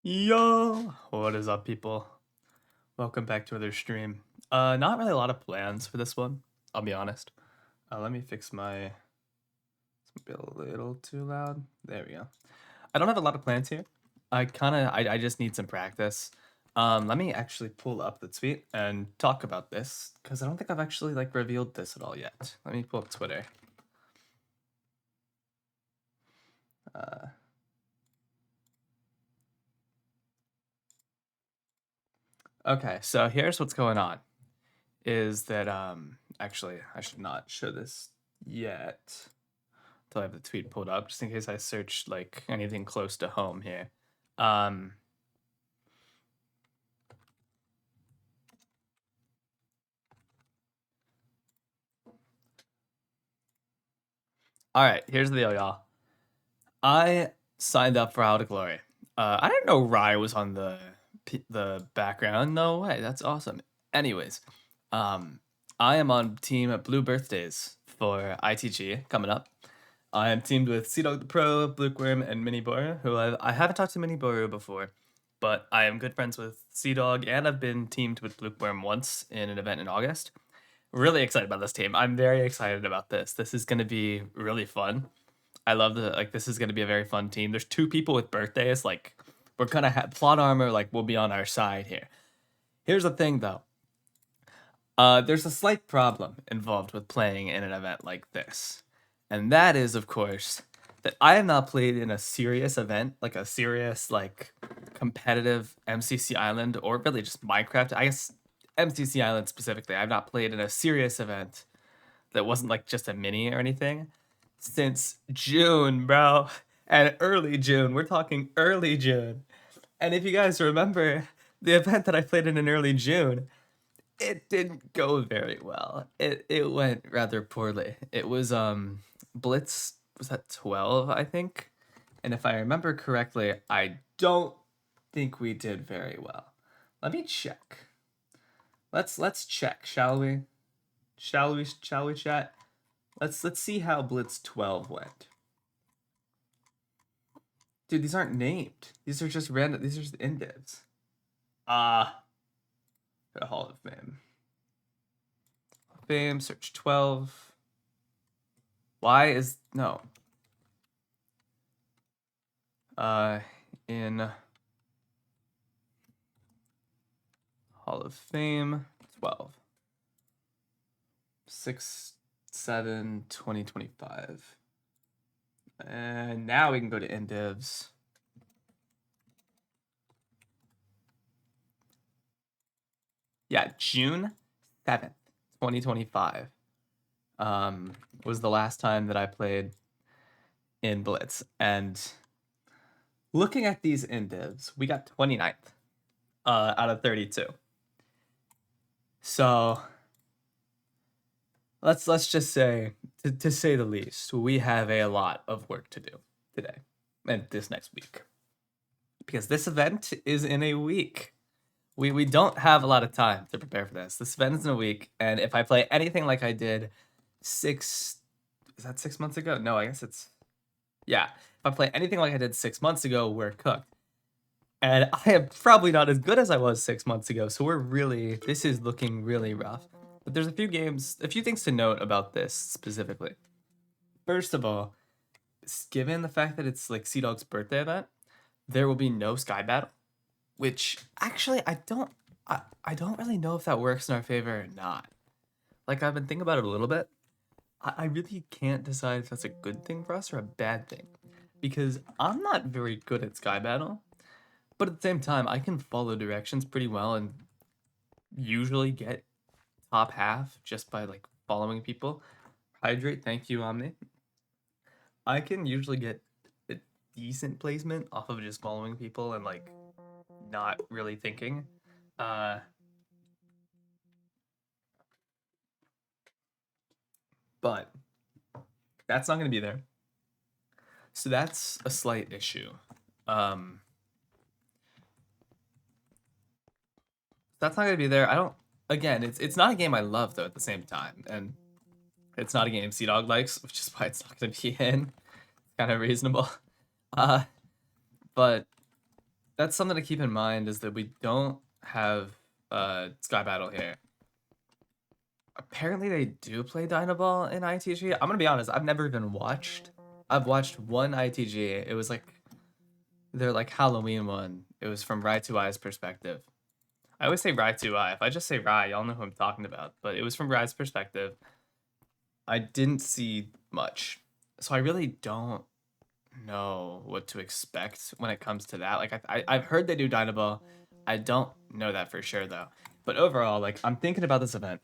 Yo, what is up, people? Welcome back to another stream. Not really a lot of plans for this one, I'll be honest. Let me fix my. It's a little too loud. There we go. I don't have a lot of plans here. I just need some practice. Let me actually pull up the tweet and talk about this because I don't think I've actually like revealed this at all yet. Let me pull up Twitter. Uh, okay, so here's what's going on. Is that actually I should not show this yet until I have the tweet pulled up, just in case I search like anything close to home here. Um, all right, here's the deal, y'all. I signed up for Out of Glory. I didn't know Rye was on the background. No way, that's awesome. Anyways, I am on team Blue Birthdays for ITG coming up. I am teamed with Sea Dog the Pro, Blueworm, and Mini Boru, who I haven't talked to Mini Boru before, but I am good friends with Sea Dog, and I've been teamed with Blueworm once in an event in August. Really excited about this team. I'm very excited about this. This is going to be really fun. I love this is going to be a very fun team. There's two people with birthdays. Like, we're going to have plot armor, like, will be on our side here. Here's the thing, though. There's a slight problem involved with playing in an event like this. And that is, of course, that I have not played in a serious event, like a serious, like, competitive MCC Island, or really just Minecraft. I guess MCC Island specifically. I've not played in a serious event that wasn't, like, just a mini or anything since June, bro. And early June. We're talking early June. And if you guys remember, the event that I played in early June, it didn't go very well. It went rather poorly. It was Blitz was at 12, I think. And if I remember correctly, I don't think we did very well. Let me check. Let's check, shall we? Shall we chat? Let's see how Blitz 12 went. Dude, these aren't named. These are just random. These are just indivs. The Hall of Fame. Fame, search 12. Why is no? In Hall of Fame 12. 6/7/2025. And now we can go to indivs. Yeah, June 7th, 2025. Was the last time that I played in Blitz. And looking at these indivs, we got 29th out of 32. So let's just say, to say the least, we have a lot of work to do today and this next week. Because this event is in a week. We don't have a lot of time to prepare for this. This event is in a week, and if I play anything like I did is that 6 months ago? No, I guess it's, yeah. If I play anything like I did 6 months ago, we're cooked. And I am probably not as good as I was 6 months ago, so this is looking really rough. But there's a few things to note about this specifically. First of all, given the fact that it's like Sea Dog's birthday event, there will be no sky battle, which actually I don't really know if that works in our favor or not. Like, I've been thinking about it a little bit. I really can't decide if that's a good thing for us or a bad thing, because I'm not very good at sky battle, but at the same time I can follow directions pretty well and usually get top half just by like following people. Hydrate, thank you, Omni. I can usually get a decent placement off of just following people and like not really thinking. But that's not going to be there. So that's a slight issue. That's not going to be there. I don't. Again, it's not a game I love though. At the same time, and it's not a game Sea Dog likes, which is why it's not going to be in. Kind of reasonable. But that's something to keep in mind is that we don't have Sky Battle here. Apparently they do play Dynaball in ITG. I'm gonna be honest, I've never even watched. I've watched one ITG. It was like their like Halloween one. It was from Rai2i's perspective. I always say Rai2i. If I just say Rai, y'all know who I'm talking about. But it was from Rai's perspective. I didn't see much. So I really don't know what to expect when it comes to that. Like I've heard they do Dynaball. I don't know that for sure though. But overall, like I'm thinking about this event.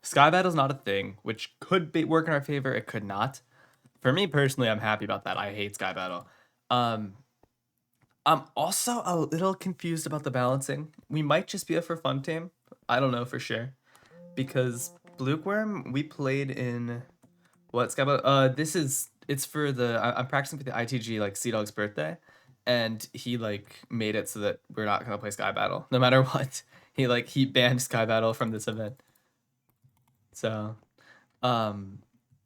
Sky Battle's not a thing, which could be work in our favor. It could not. For me personally, I'm happy about that. I hate Sky Battle. Um, I'm also a little confused about the balancing. We might just be a for fun team. I don't know for sure because Blueworm we played in what Sky Battle? It's for the I'm practicing for the ITG like Sea Dog's birthday, and he like made it so that we're not gonna play Sky Battle no matter what. He banned Sky Battle from this event. So, um,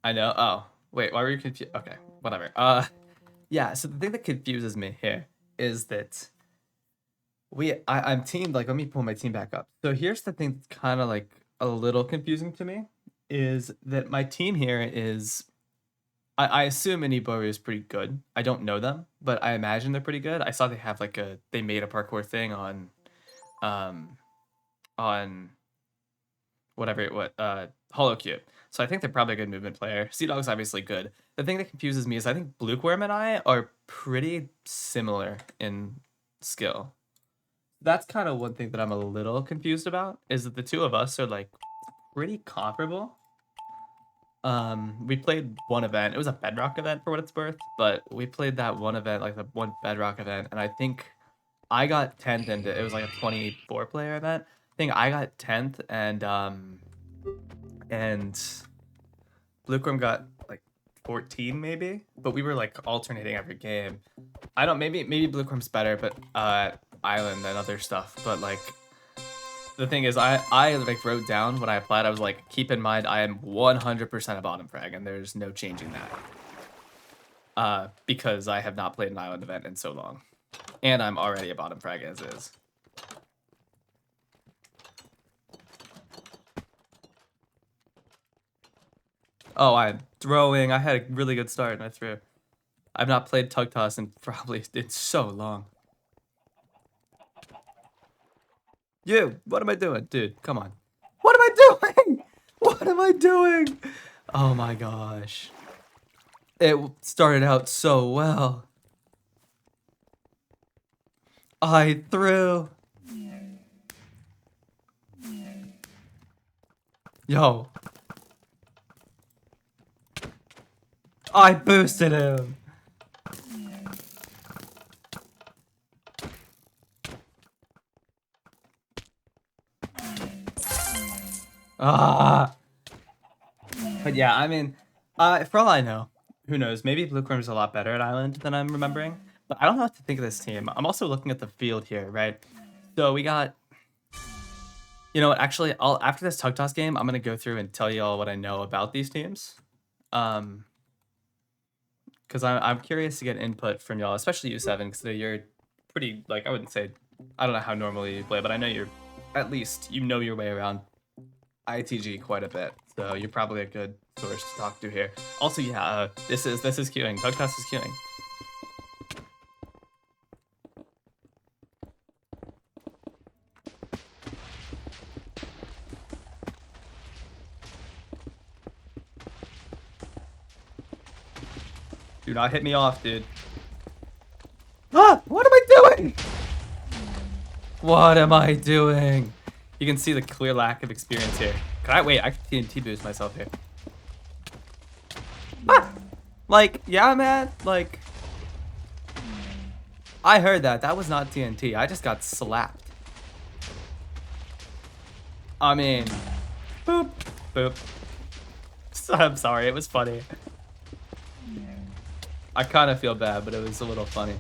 I know. Oh, wait, why were you confused? Okay, whatever. Yeah. So the thing that confuses me here is that I'm teamed. Like, let me pull my team back up. So here's the thing that's kind of like a little confusing to me is that my team here is. I assume Iniboru is pretty good. I don't know them, but I imagine they're pretty good. I saw they have like they made a parkour thing on whatever HoloCube. So I think they're probably a good movement player. Sea Dog's obviously good. The thing that confuses me is I think Blueworm and I are pretty similar in skill. That's kind of one thing that I'm a little confused about is that the two of us are like pretty comparable. We played one event. It was a Bedrock event for what it's worth, but we played that one event, like the one Bedrock event, and I think I got 10th and it was like a 24 player event. I think I got 10th and Blueworm got like 14 maybe, but we were like alternating every game. I don't maybe Blueworm's better, but Island and other stuff, but like the thing is I like wrote down when I applied, I was like, keep in mind I am 100% a bottom frag and there's no changing that. Because I have not played an Island event in so long. And I'm already a bottom frag as is. Oh, I'm throwing. I had a really good start and I threw. I've not played Tug Toss in probably it's so long. You, what am I doing? Dude, come on. What am I doing? What am I doing? Oh my gosh. It started out so well. I threw. Yo. I boosted him. Ah. But yeah, I mean, for all I know, who knows? Maybe Blueworm's a lot better at Island than I'm remembering. But I don't know what to think of this team. I'm also looking at the field here, right? So we got. You know what? Actually, after this Tug Toss game, I'm gonna go through and tell you all what I know about these teams. Because I'm curious to get input from y'all, especially you, Seven, because you're pretty like I wouldn't say I don't know how normally you play, but I know you're at least you know your way around ITG quite a bit, so you're probably a good source to talk to here. Also, yeah, this is queuing. Tug Toss is queuing. Do not hit me off, dude. Ah! What am I doing? What am I doing? You can see the clear lack of experience here. Can I wait? I can TNT boost myself here. Ah! Like, yeah, man. Like, I heard that. That was not TNT. I just got slapped. I mean, boop, boop. I'm sorry. It was funny. I kind of feel bad, but it was a little funny.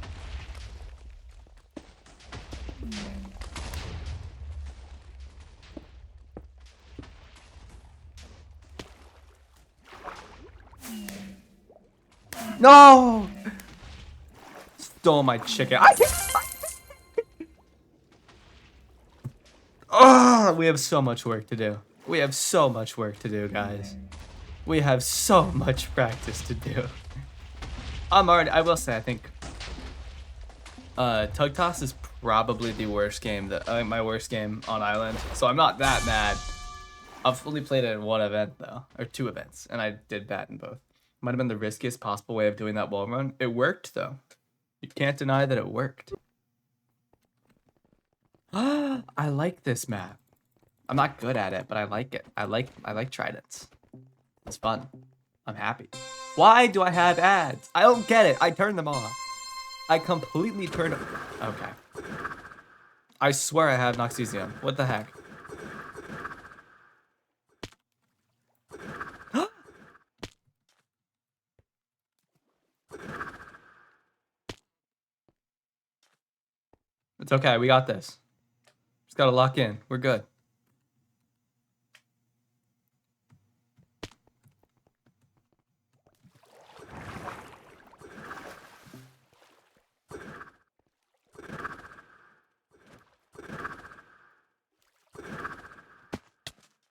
No! Stole my chicken. Oh, we have so much work to do. We have so much work to do, guys. We have so much practice to do. I will say, I think Tug Toss is probably the worst game my worst game on Island. So I'm not that mad. I've only played it in one event though, or two events, and I did bad in both. Might have been the riskiest possible way of doing that wall run. It worked though. You can't deny that it worked. I like this map. I'm not good at it, but I like it. I like tridents. It's fun. I'm happy. Why do I have ads? I don't get it. I turned them off. I completely turned them. Okay. I swear I have Noxesium. What the heck? It's okay. We got this. Just gotta lock in. We're good.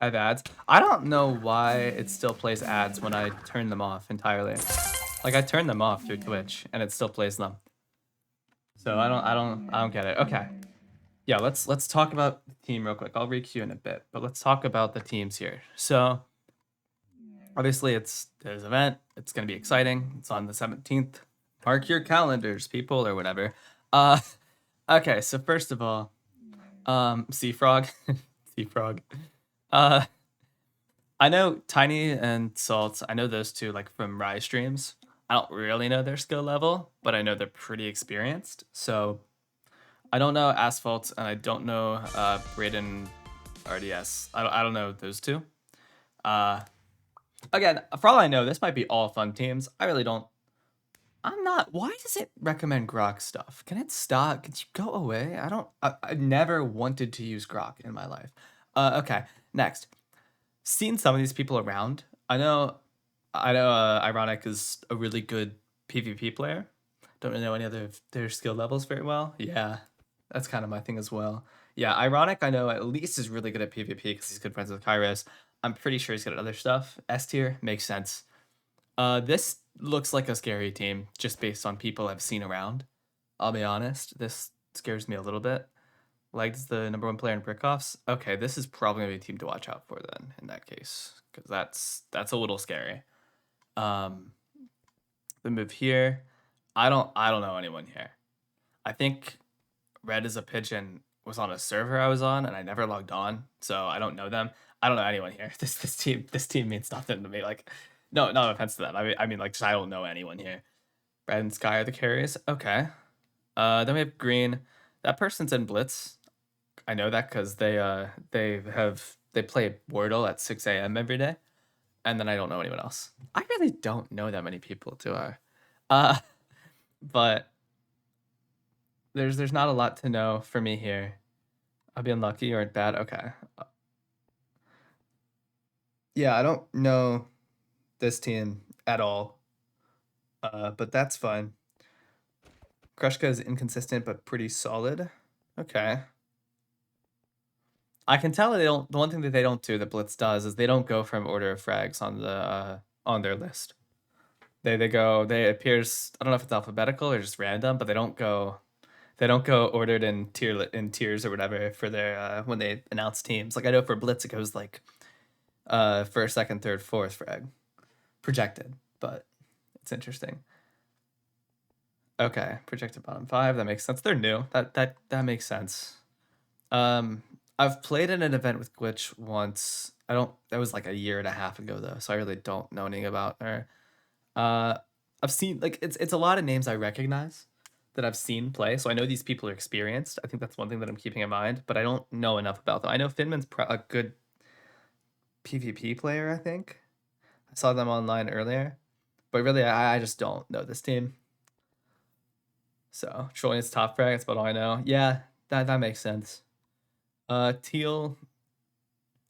I have ads. I don't know why it still plays ads when I turn them off entirely. Like I turn them off through Twitch and it still plays them. So I don't get it. Okay. Yeah, let's talk about the team real quick. I'll re-queue in a bit, but let's talk about the teams here. So obviously there's an event. It's gonna be exciting. It's on the 17th. Mark your calendars, people, or whatever. Okay, so first of all, Sea Frog. Sea Frog. I know Tiny and Salt. I know those two like from Rise streams. I don't really know their skill level, but I know they're pretty experienced. So I don't know Asphalt, and I don't know Braden RDS. I don't know those two. Again, for all I know, this might be all fun teams. I really don't. I'm not. Why does it recommend Grok stuff? Can it stop? Could you go away? I never wanted to use Grok in my life. Okay, next. Seen some of these people around. I know Ironic is a really good PvP player. Don't really know any other of their skill levels very well. Yeah, that's kind of my thing as well. Yeah, Ironic I know at least is really good at PvP because he's good friends with Kairos. I'm pretty sure he's good at other stuff. S tier makes sense. This looks like a scary team just based on people I've seen around. I'll be honest, this scares me a little bit. Leg's the #1 player in Brickoffs. Okay, this is probably gonna be a team to watch out for then in that case, because that's a little scary. The move here, I don't know anyone here. I think Red is a Pigeon was on a server I was on and I never logged on, so I don't know them. I don't know anyone here. This team means nothing to me. Like, no offense to them. I mean like just I don't know anyone here. Red and Sky are the carriers. Okay. Then we have Green. That person's in Blitz. I know that because they play Wordle at 6 a.m. every day, and then I don't know anyone else. I really don't know that many people, do I? But there's not a lot to know for me here. I'll be unlucky or bad. Okay. Yeah, I don't know this team at all. But that's fine. Krushka is inconsistent but pretty solid. Okay. I can tell they don't. The one thing that they don't do that Blitz does is they don't go from order of frags on their list. They go. They appears. I don't know if it's alphabetical or just random, but they don't go. They don't go ordered in tiers or whatever for their when they announce teams. Like I know for Blitz it goes like first, second, third, fourth frag projected, but it's interesting. Okay, projected bottom 5. That makes sense. They're new. That makes sense. I've played in an event with Glitch once. That was like a year and a half ago though, so I really don't know anything about her. I've seen like it's a lot of names I recognize that I've seen play, so I know these people are experienced. I think that's one thing that I'm keeping in mind, but I don't know enough about them. I know Finman's a good PvP player. I think I saw them online earlier, but really I just don't know this team. So trolling is top frag. That's about all I know. Yeah, that makes sense. Teal.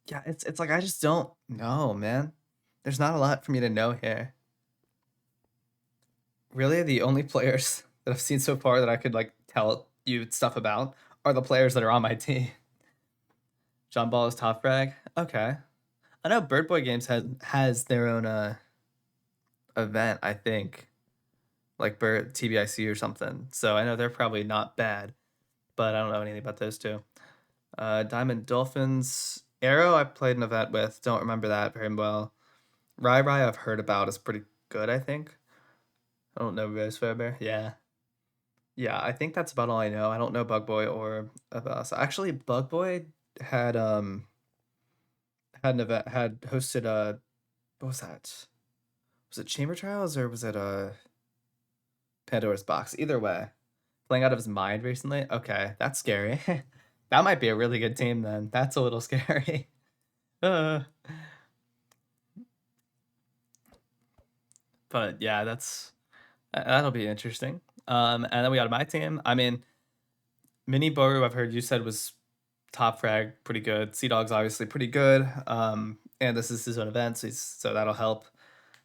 Yeah, it's like I just don't know, man. There's not a lot for me to know here. Really, the only players that I've seen so far that I could like tell you stuff about are the players that are on my team. John Ball is top frag. Okay. I know Bird Boy Games has their own event, I think, like Bird TBIC or something. So I know they're probably not bad, but I don't know anything about those two. Diamond Dolphins. Arrow I played an event with. Don't remember that very well. Rai I've heard about is pretty good, I think. I don't know Rose Fairbear. Yeah. Yeah, I think that's about all I know. I don't know Bug Boy or Avasa. Actually, Bug Boy had had an event had hosted a what was that? Was it Chamber Trials or was it Pandora's Box? Either way, playing out of his mind recently. Okay, that's scary. That might be a really good team then. That's a little scary. uh, but yeah, that'll be interesting. And then we got my team. I mean, Mini Boru, I've heard you said was top frag, pretty good. Sea Dog's obviously pretty good. And this is his own event, so that'll help.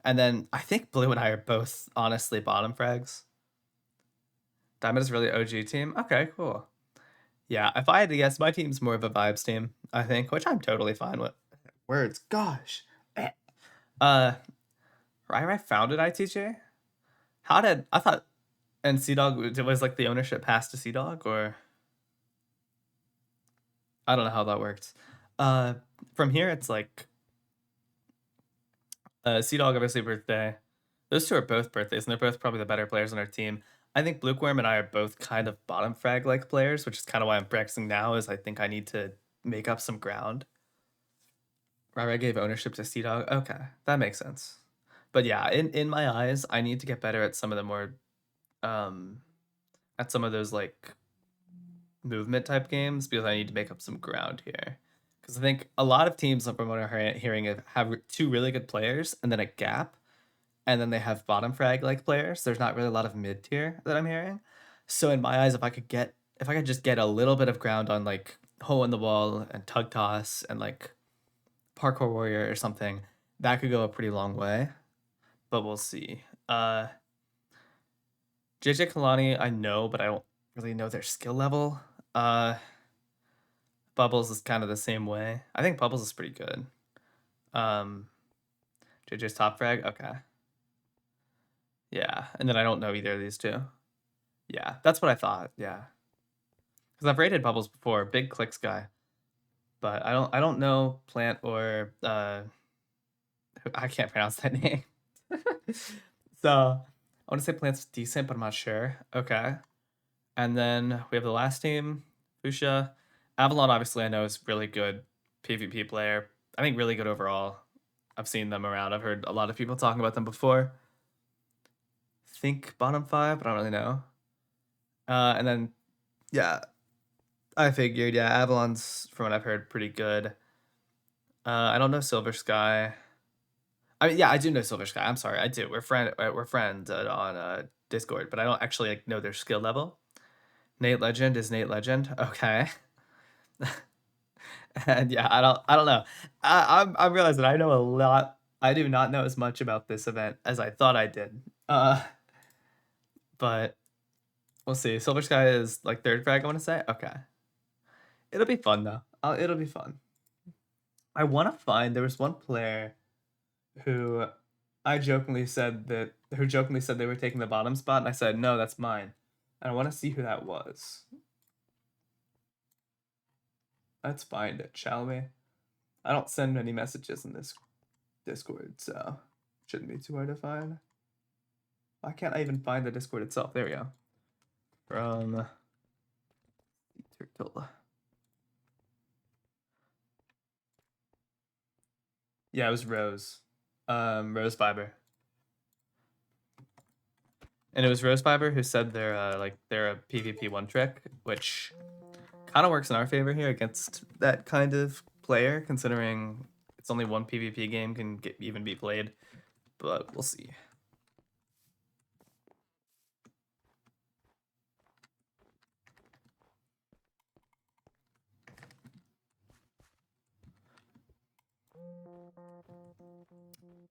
And then I think Blue and I are both honestly bottom frags. Diamond is really OG team. Okay, cool. Yeah, if I had to guess, my team's more of a vibes team, I think, which I'm totally fine with. Words, gosh. Uh, Rai founded ITJ? How did I thought and Sea Dog was like the ownership passed to Sea Dog, or I don't know how that worked. From here it's like Sea Dog obviously birthday. Those two are both birthdays, and they're both probably the better players on our team. I think Blueworm and I are both kind of bottom frag like players, which is kind of why I'm practicing now. Is I think I need to make up some ground. Rai gave ownership to Sea Dog. Okay, that makes sense. But yeah, in my eyes, I need to get better at some of the more at some of those like movement type games because I need to make up some ground here. Because I think a lot of teams from what I'm hearing have two really good players and then a gap, and then they have bottom frag like players. There's not really a lot of mid tier that I'm hearing. So in my eyes, if I could just get a little bit of ground on like hole in the wall and tug toss and like parkour warrior or something, that could go a pretty long way. But we'll see. JJ Kalani, I know, but I don't really know their skill level. Uh, Bubbles is kind of the same way. I think Bubbles is pretty good. Um, JJ's top frag. Okay. Yeah, and then I don't know either of these two. Yeah, that's what I thought. Yeah, because I've rated Bubbles before. Big clicks guy, but I don't know Plant or I can't pronounce that name. So I want to say Plant's decent, but I'm not sure. Okay, and then we have the last team, Fuchsia. Avalon obviously I know is really good PvP player. I think really good overall. I've seen them around. I've heard a lot of people talking about them before. Think bottom five, but I don't really know. And then yeah, I figured yeah, Avalon's from what I've heard pretty good. I don't know Silver Sky. I mean, yeah, I do know Silver Sky. I'm sorry, I do. We're friends on Discord, but I don't actually like know their skill level. Nate Legend is Nate Legend. Okay. And yeah, I don't know. I'm realizing I know a lot. I do not know as much about this event as I thought I did. But we'll see. Silver Sky is like third frag, I want to say. Okay. It'll be fun though. It'll be fun. I want to find there was one player who who jokingly said they were taking the bottom spot, and I said no, that's mine. And I want to see who that was. Let's find it, shall we? I don't send many messages in this Discord, so shouldn't be too hard to find. Why can't I even find the Discord itself? There we go. From Turtle. Yeah, it was Rose. Rose Fiber. And it was Rose Fiber who said they're a PvP one trick, which kind of works in our favor here against that kind of player, considering it's only one PvP game can even be played. But we'll see.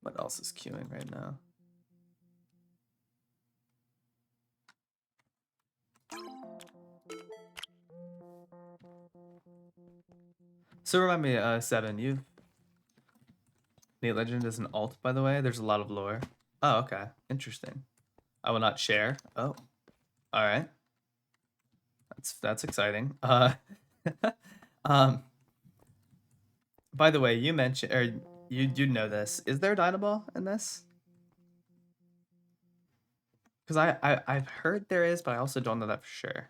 What else is queuing right now? So remind me, Seven, you've Nate Legend is an alt, by the way. There's a lot of lore. Oh, okay. Interesting. I will not share. Oh, all right. That's exciting. Um, by the way, you mentioned, or you know this. Is there a Dynaball in this? Because I've heard there is, but I also don't know that for sure.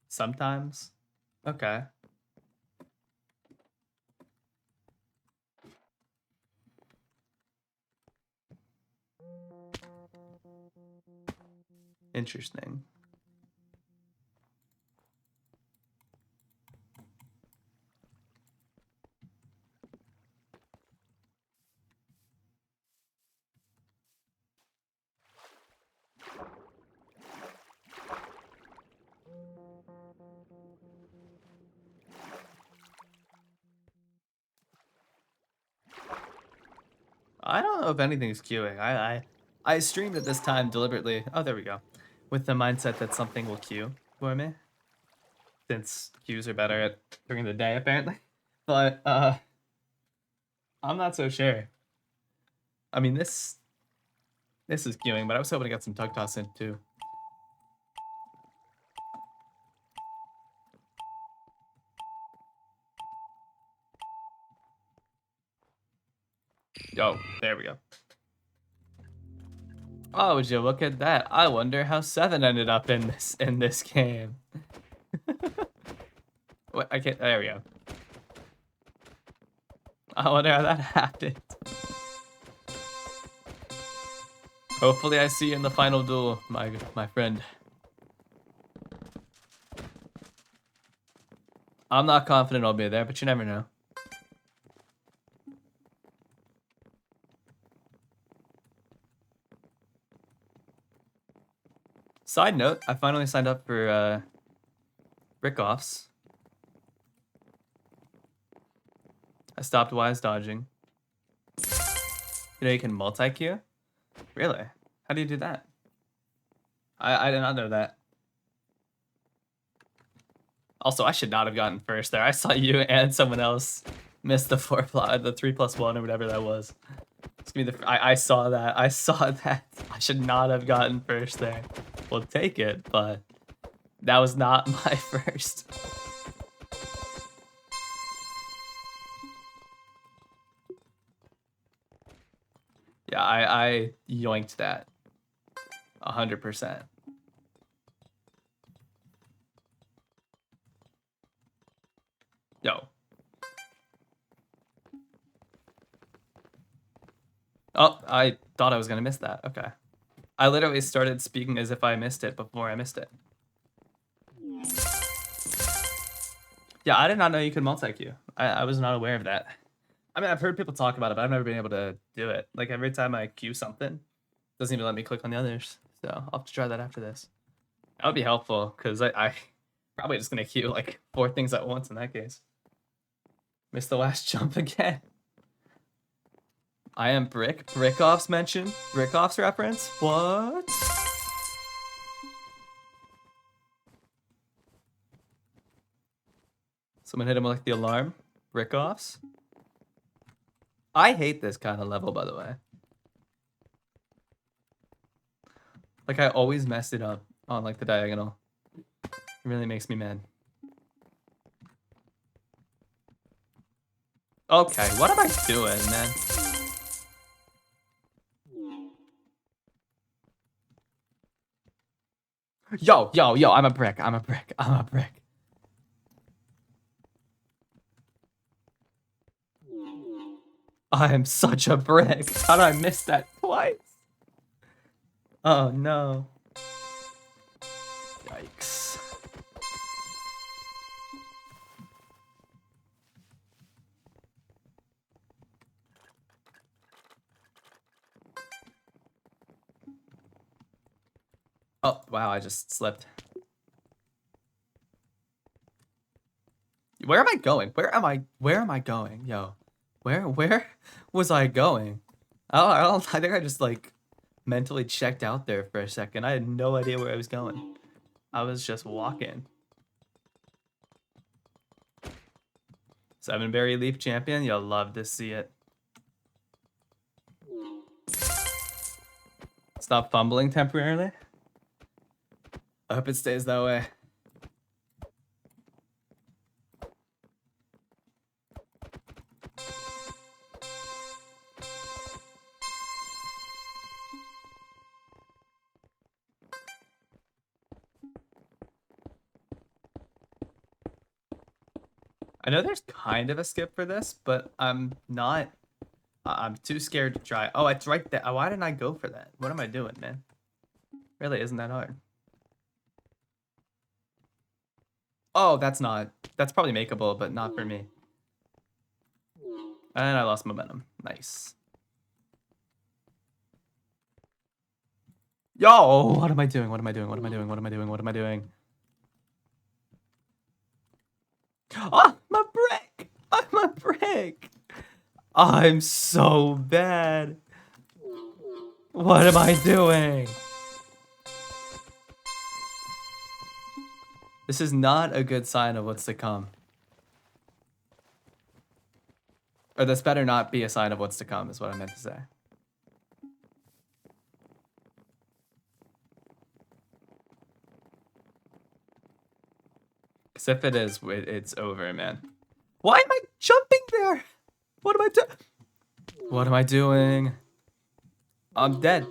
Sometimes. Okay. Interesting. I don't know if anything's queuing. I streamed at this time deliberately. Oh, there we go. With the mindset that something will queue for me. Since queues are better at during the day apparently. But I'm not so sure. I mean this is queuing, but I was hoping to get some tug toss in too. Oh, there we go. Oh, would you look at that? I wonder how Seven ended up in this game. What, I can't. There we go. I wonder how that happened. Hopefully, I see you in the final duel, my friend. I'm not confident I'll be there, but you never know. Side note, I finally signed up for brick-offs. I stopped wise dodging. You know you can multi-queue? Really? How do you do that? I did not know that. Also, I should not have gotten first there. I saw you and someone else miss the 3+1 or whatever that was. It's gonna be I saw that. I saw that. I should not have gotten first there. We'll take it, but that was not my first. Yeah, I yoinked that. 100%. Yo. Oh, I thought I was gonna miss that. Okay. I literally started speaking as if I missed it before I missed it. Yeah, I did not know you could multi-queue. I was not aware of that. I mean, I've heard people talk about it, but I've never been able to do it. Like, every time I queue something, it doesn't even let me click on the others. So, I'll have to try that after this. That would be helpful, because I probably just gonna queue, like, 4 things at once in that case. Missed the last jump again. I am Brick. Brickoff's mentioned. Brickoff's reference? What? Someone hit him with like the alarm. Brickoffs. I hate this kind of level, by the way. Like, I always messed it up on like the diagonal. It really makes me mad. Okay, what am I doing, man? Yo, I'm a brick. I'm a brick. I'm a brick. I'm such a brick. How did I miss that twice? Oh no. Yikes. Oh, wow, I just slipped. Where am I going? Where am I going? Yo. Where was I going? I think I just like mentally checked out there for a second. I had no idea where I was going. I was just walking. Seven Berry Leaf champion. You'll love to see it. Stop fumbling temporarily. I hope it stays that way. I know there's kind of a skip for this, but I'm not. I'm too scared to try. Oh, it's right there. Why didn't I go for that? What am I doing, man? Really, isn't that hard? Oh, that's not. That's probably makeable, but not for me. And I lost momentum. Nice. Yo, what am I doing? What am I doing? What am I doing? What am I doing? What am I doing? Oh, my brick! I'm a brick! I'm so bad. What am I doing? This is not a good sign of what's to come. Or this better not be a sign of what's to come, is what I meant to say. Because if it is, it's over, man. Why am I jumping there? What am I doing? What am I doing? I'm dead.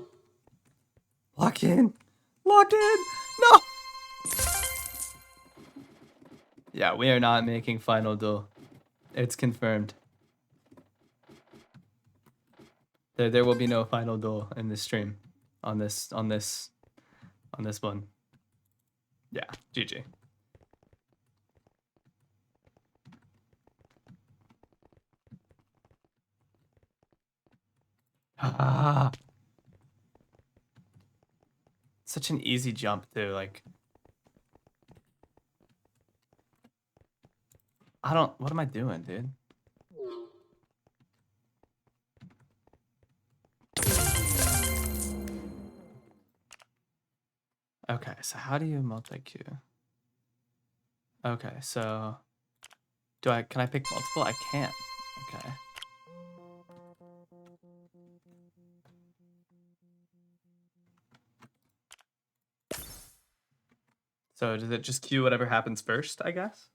Lock in. Lock in. No. Yeah, we are not making final duel. It's confirmed. There will be no final duel in this stream. On this one. Yeah, GG. Ah. Such an easy jump too, like what am I doing, dude? Okay, so how do you multi-queue? Okay, so can I pick multiple? I can't. Okay. So does it just queue whatever happens first, I guess?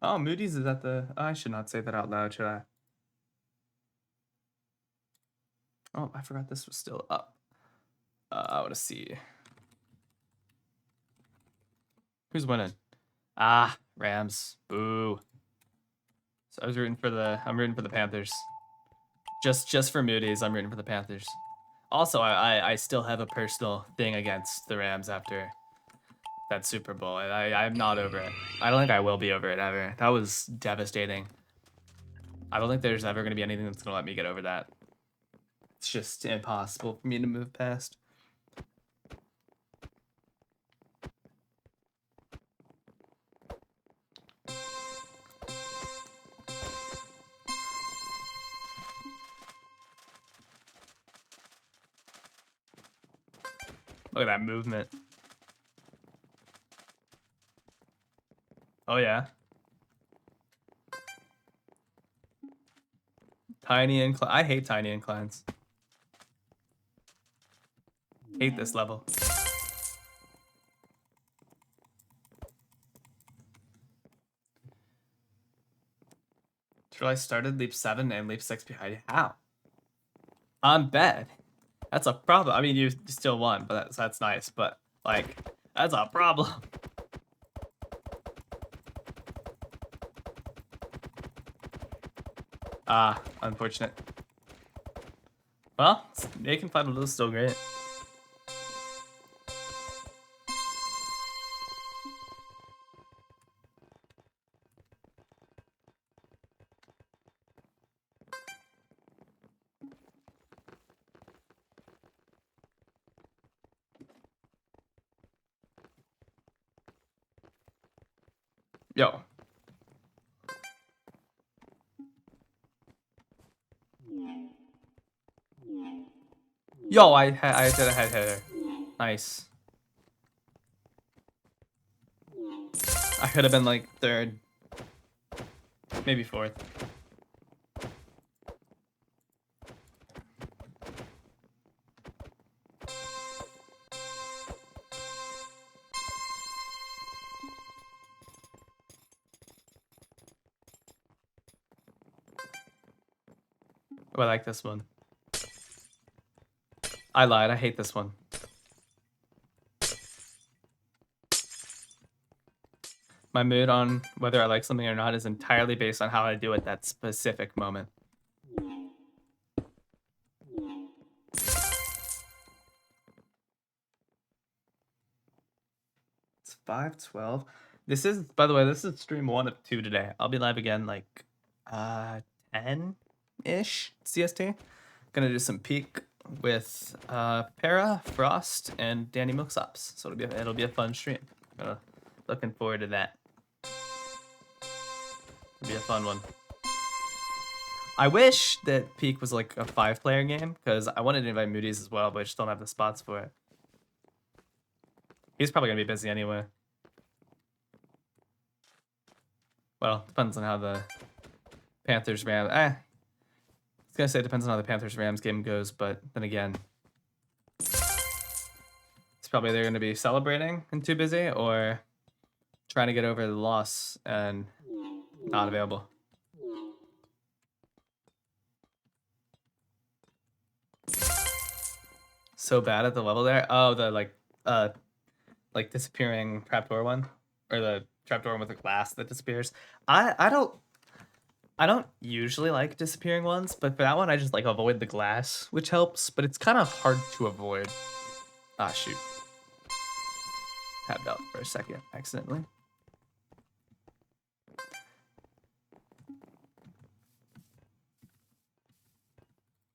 Oh, Moody's is at the... I should not say that out loud, should I? Oh, I forgot this was still up. I want to see. Who's winning? Ah, Rams. Boo. So I'm rooting for the Panthers. Just for Moody's, I'm rooting for the Panthers. Also, I still have a personal thing against the Rams after that Super Bowl. I'm not over it. I don't think I will be over it ever. That was devastating. I don't think there's ever going to be anything that's going to let me get over that. It's just impossible for me to move past. Look at that movement. Oh, yeah. Tiny incline. I hate tiny inclines. Hate this level. Till I started leap 7 and leap 6 behind you. How? I'm bad. That's a problem. I mean, you still won, but that's nice. But, like, that's a problem. Ah, unfortunate. Well, making final duel is still great. Yo. Yo, I did a head hitter. Nice. I could have been like third, maybe fourth. Oh, I like this one. I lied. I hate this one. My mood on whether I like something or not is entirely based on how I do at that specific moment. It's 5:12. This is, by the way, this is stream 1 of 2 today. I'll be live again like 10-ish CST. Gonna do some peak with Para, Frost, and Danny Milksops. So it'll be a fun stream. Looking forward to that. It'll be a fun one. I wish that Peak was like a 5-player game, because I wanted to invite Moody's as well, but I just don't have the spots for it. He's probably gonna be busy anyway. Well, depends on how the Panthers Rams. I was gonna say it depends on how the Panthers Rams game goes, but then again, it's probably they're gonna be celebrating and too busy, or trying to get over the loss and not available. So bad at the level there. Oh, the like disappearing trapdoor one, or the trapdoor one with the glass that disappears. I don't usually like disappearing ones, but for that one I just like avoid the glass, which helps, but it's kind of hard to avoid. Ah, shoot. Tabbed out for a second accidentally.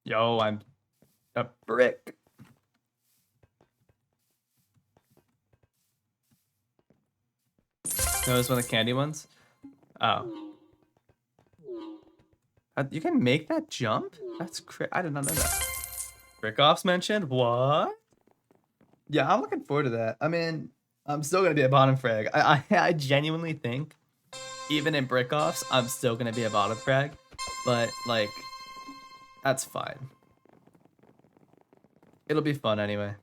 Yo, I'm a brick. Notice one of the candy ones? Oh. You can make that jump? That's crazy. I did not know that. Brickoff's mentioned? What? Yeah, I'm looking forward to that. I mean, I'm still gonna be a bottom frag. I genuinely think, even in Brickoffs, I'm still gonna be a bottom frag. But, like, that's fine. It'll be fun anyway.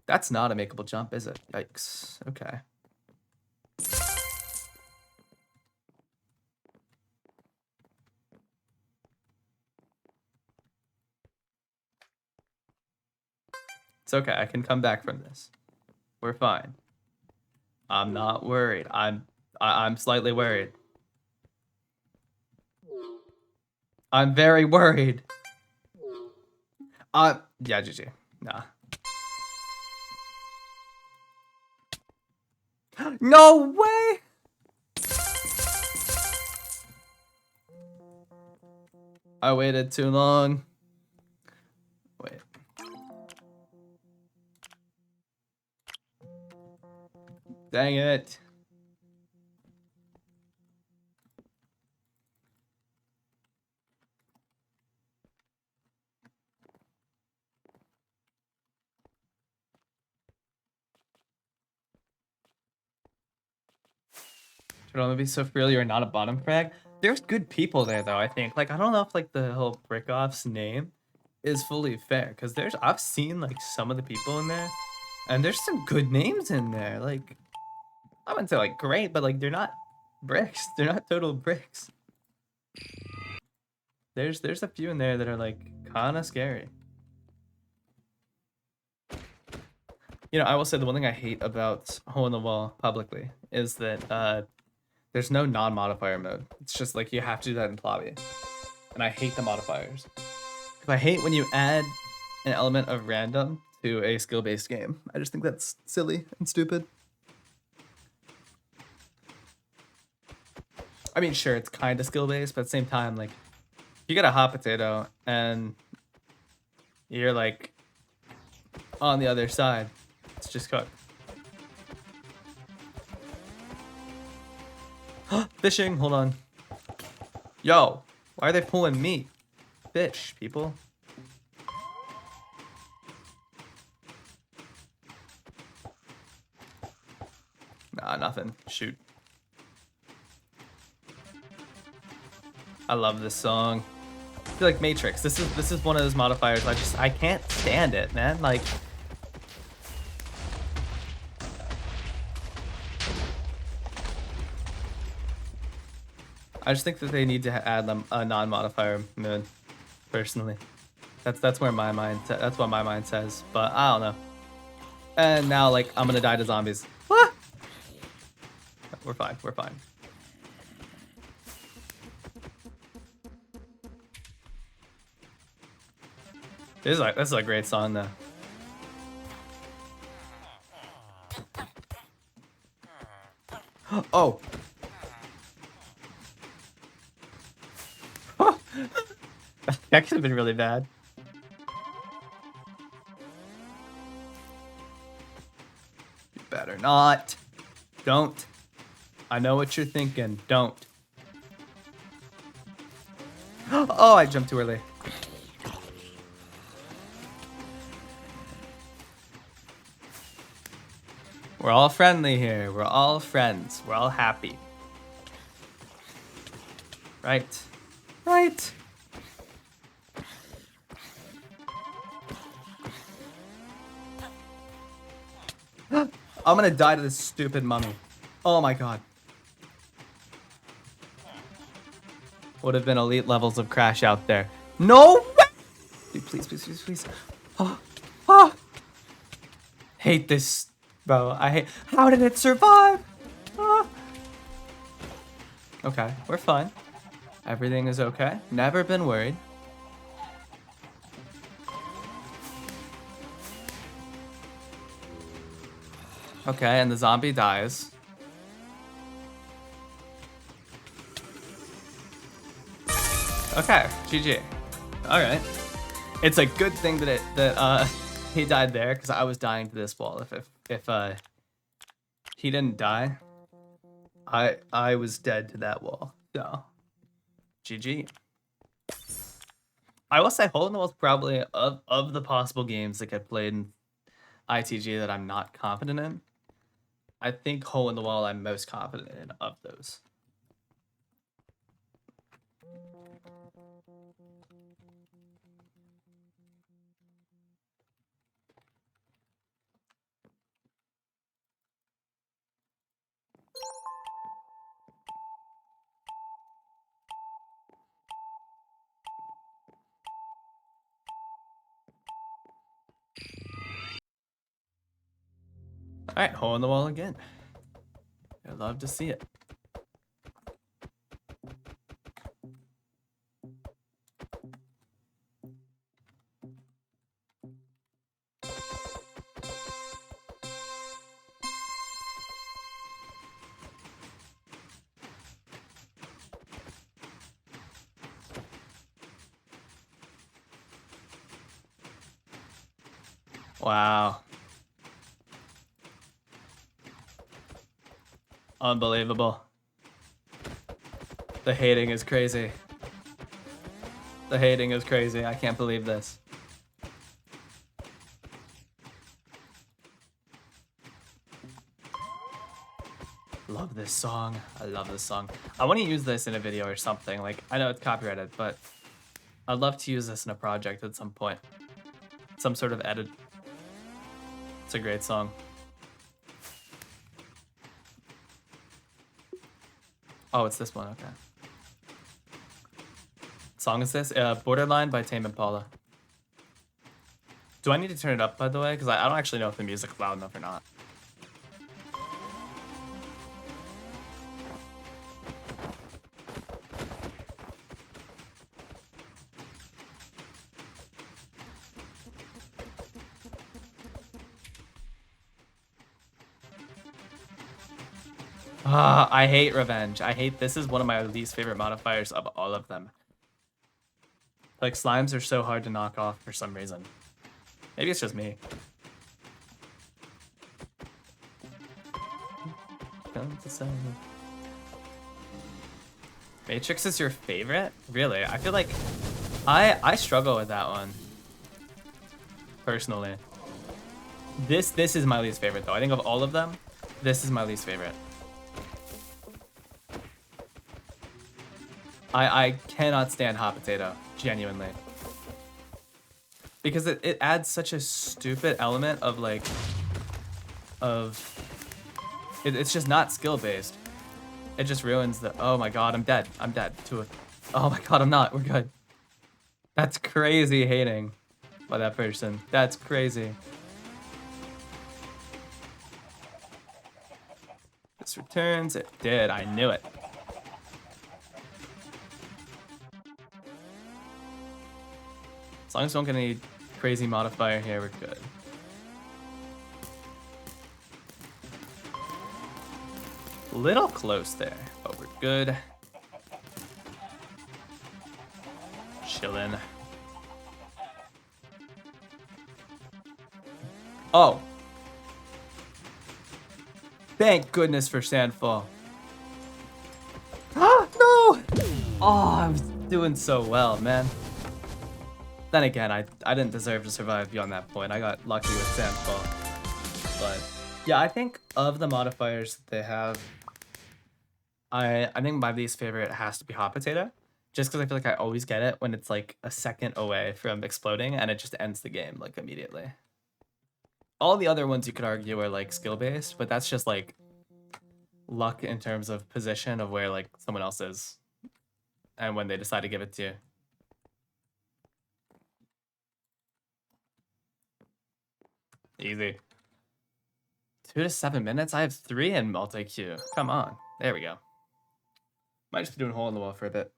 That's not a makeable jump, is it? Yikes. Okay. It's okay. I can come back from this. We're fine. I'm not worried. I'm slightly worried. I'm very worried. Yeah, GG. Nah. No way! I waited too long. Wait. Dang it. Should only be so freely or not a bottom frag. There's good people there though, I think. Like, I don't know if like the whole Brickoff's name is fully fair, because I've seen like some of the people in there, and there's some good names in there. Like, I wouldn't say like great, but like they're not bricks. They're not total bricks. There's a few in there that are like kind of scary. You know, I will say the one thing I hate about Hole in the Wall publicly is that there's no non-modifier mode. It's just like you have to do that in lobby. And I hate the modifiers. Because I hate when you add an element of random to a skill-based game. I just think that's silly and stupid. I mean, sure, it's kind of skill-based, but at the same time, like, you get a hot potato and you're like on the other side. It's just cooked. Fishing, hold on. Yo, why are they pulling me? Fish, people. Nothing. Shoot. I love this song. I feel like Matrix. This is one of those modifiers. I can't stand it, man. Like. I just think that they need to add a non-modifier moon, personally. That's where my mind. That's what my mind says. But I don't know. And now, like, I'm gonna die to zombies. Ah! We're fine. We're fine. This is a great song, though. Oh. That could have been really bad. You better not. Don't. I know what you're thinking. Don't. Oh, I jumped too early. We're all friendly here. We're all friends. We're all happy. Right. Right. I'm gonna die to this stupid mummy. Oh my god. Would have been elite levels of crash out there. No way! Dude, please, please, please, please. Oh, oh. Hate this, bro. I hate. How did it survive? Oh. Okay, we're fine. Everything is okay. Never been worried. Okay, and the zombie dies. Okay, GG. All right. It's a good thing that he died there, because I was dying to this wall. If he didn't die, I was dead to that wall. So, GG. I will say Hole in the Wall is probably of the possible games that get played in ITG that I'm not confident in. I think Hole in the Wall I'm most confident in of those. All right, Hole in the Wall again. I'd love to see it. Wow. Unbelievable. The hating is crazy. The hating is crazy. I can't believe this. Love this song. I love this song. I want to use this in a video or something. Like, I know it's copyrighted, but I'd love to use this in a project at some point. Some sort of edit. It's a great song. Oh, it's this one. Okay. What song is this? Borderline by Tame Impala. Do I need to turn it up, by the way? Because I don't actually know if the music's loud enough or not. I hate revenge. I hate this is one of my least favorite modifiers of all of them. Like, slimes are so hard to knock off for some reason. Maybe it's just me. Matrix is your favorite? Really? I feel like I struggle with that one. Personally. This is my least favorite though. I think of all of them, this is my least favorite. I cannot stand hot potato, genuinely. Because it adds such a stupid element of like, it's just not skill based. It just ruins the, oh my god, I'm dead. I'm dead to a, oh my god, I'm not, we're good. That's crazy hating by that person. That's crazy. This returns, it did, I knew it. As long as we don't get any crazy modifier here, we're good. Little close there, but we're good. Chillin'. Oh. Thank goodness for Sandfall. Ah, no! Oh, I was doing so well, man. Then again, I didn't deserve to survive beyond that point. I got lucky with Sandfall. But yeah, I think of the modifiers that they have, I think my least favorite has to be hot potato. Just because I feel like I always get it when it's like a second away from exploding and it just ends the game like immediately. All the other ones you could argue are like skill based, but that's just like luck in terms of position of where like someone else is and when they decide to give it to you. Easy. 2 to 7 minutes? I have 3 in multi-queue. Come on. There we go. Might just be doing hole in the wall for a bit.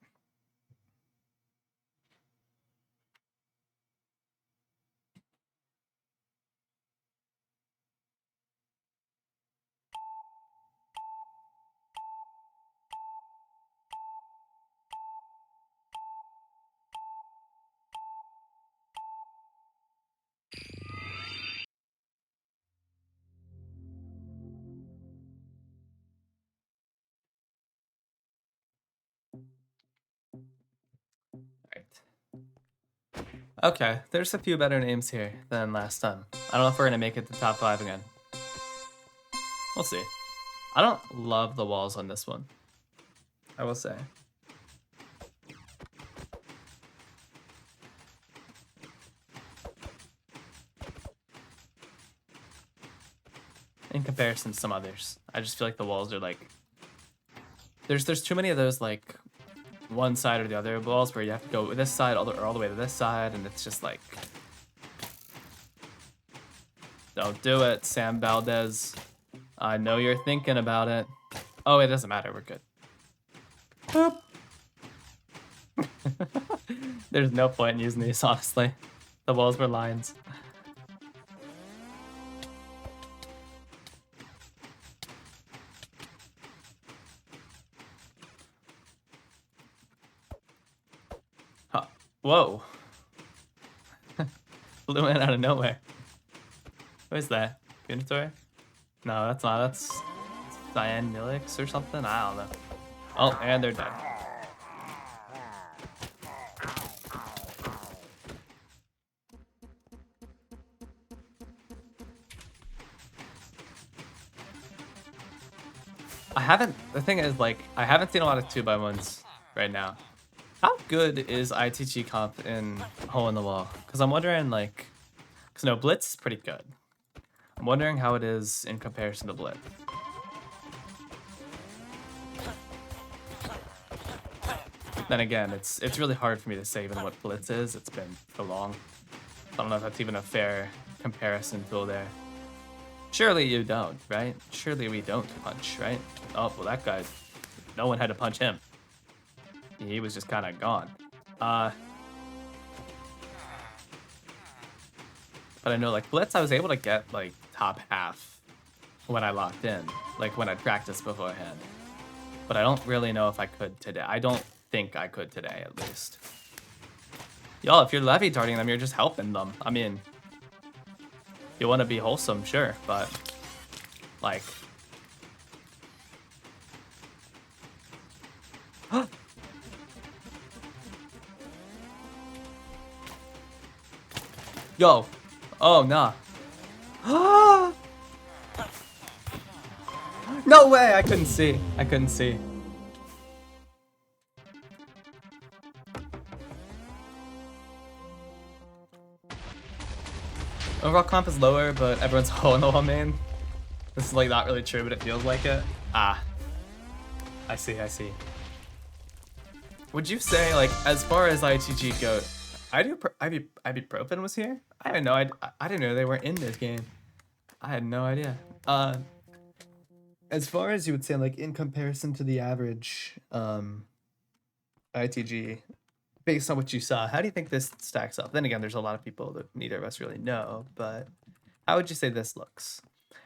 Okay, there's a few better names here than last time. I don't know if we're gonna make it to top 5 again. We'll see. I don't love the walls on this one, I will say. In comparison to some others, I just feel like the walls are like, there's too many of those like one side or the other walls where you have to go this side all the way to this side, and it's just like, don't do it, Sam Valdez. I know you're thinking about it. Oh, it doesn't matter, we're good. Boop. There's no point in using these, honestly. The walls were lines. Huh. Whoa. Blew in out of nowhere. What is that? Unitory? No, that's not. That's Cyan Milix or something? I don't know. Oh, and they're dead. The thing is, like, I haven't seen a lot of 2x1s right now. How good is ITG comp in Hole in the Wall? Because I'm wondering, like, because no, Blitz is pretty good. I'm wondering how it is in comparison to Blitz. Then again, it's really hard for me to say even what Blitz is. It's been so long. I don't know if that's even a fair comparison tool there. Surely you don't, right? Surely we don't punch, right? Oh, well, that guy, no one had to punch him. He was just kind of gone. But I know, like, Blitz, I was able to get, like, top half when I locked in. Like, when I practiced beforehand. But I don't really know if I could today. I don't think I could today, at least. Y'all, if you're levy darting them, you're just helping them. I mean, you want to be wholesome, sure, but, like... Yo! Oh, nah. No way! I couldn't see. I couldn't see. Overall comp is lower, but everyone's hole in the wall main. This is like not really true, but it feels like it. Ah, I see, I see. Would you say, like, as far as ITG go, ibuprofen was here? I didn't know. I didn't know they were in this game. I had no idea. As far as you would say, like, in comparison to the average ITG, based on what you saw, how do you think this stacks up? Then again, there's a lot of people that neither of us really know, but how would you say this looks?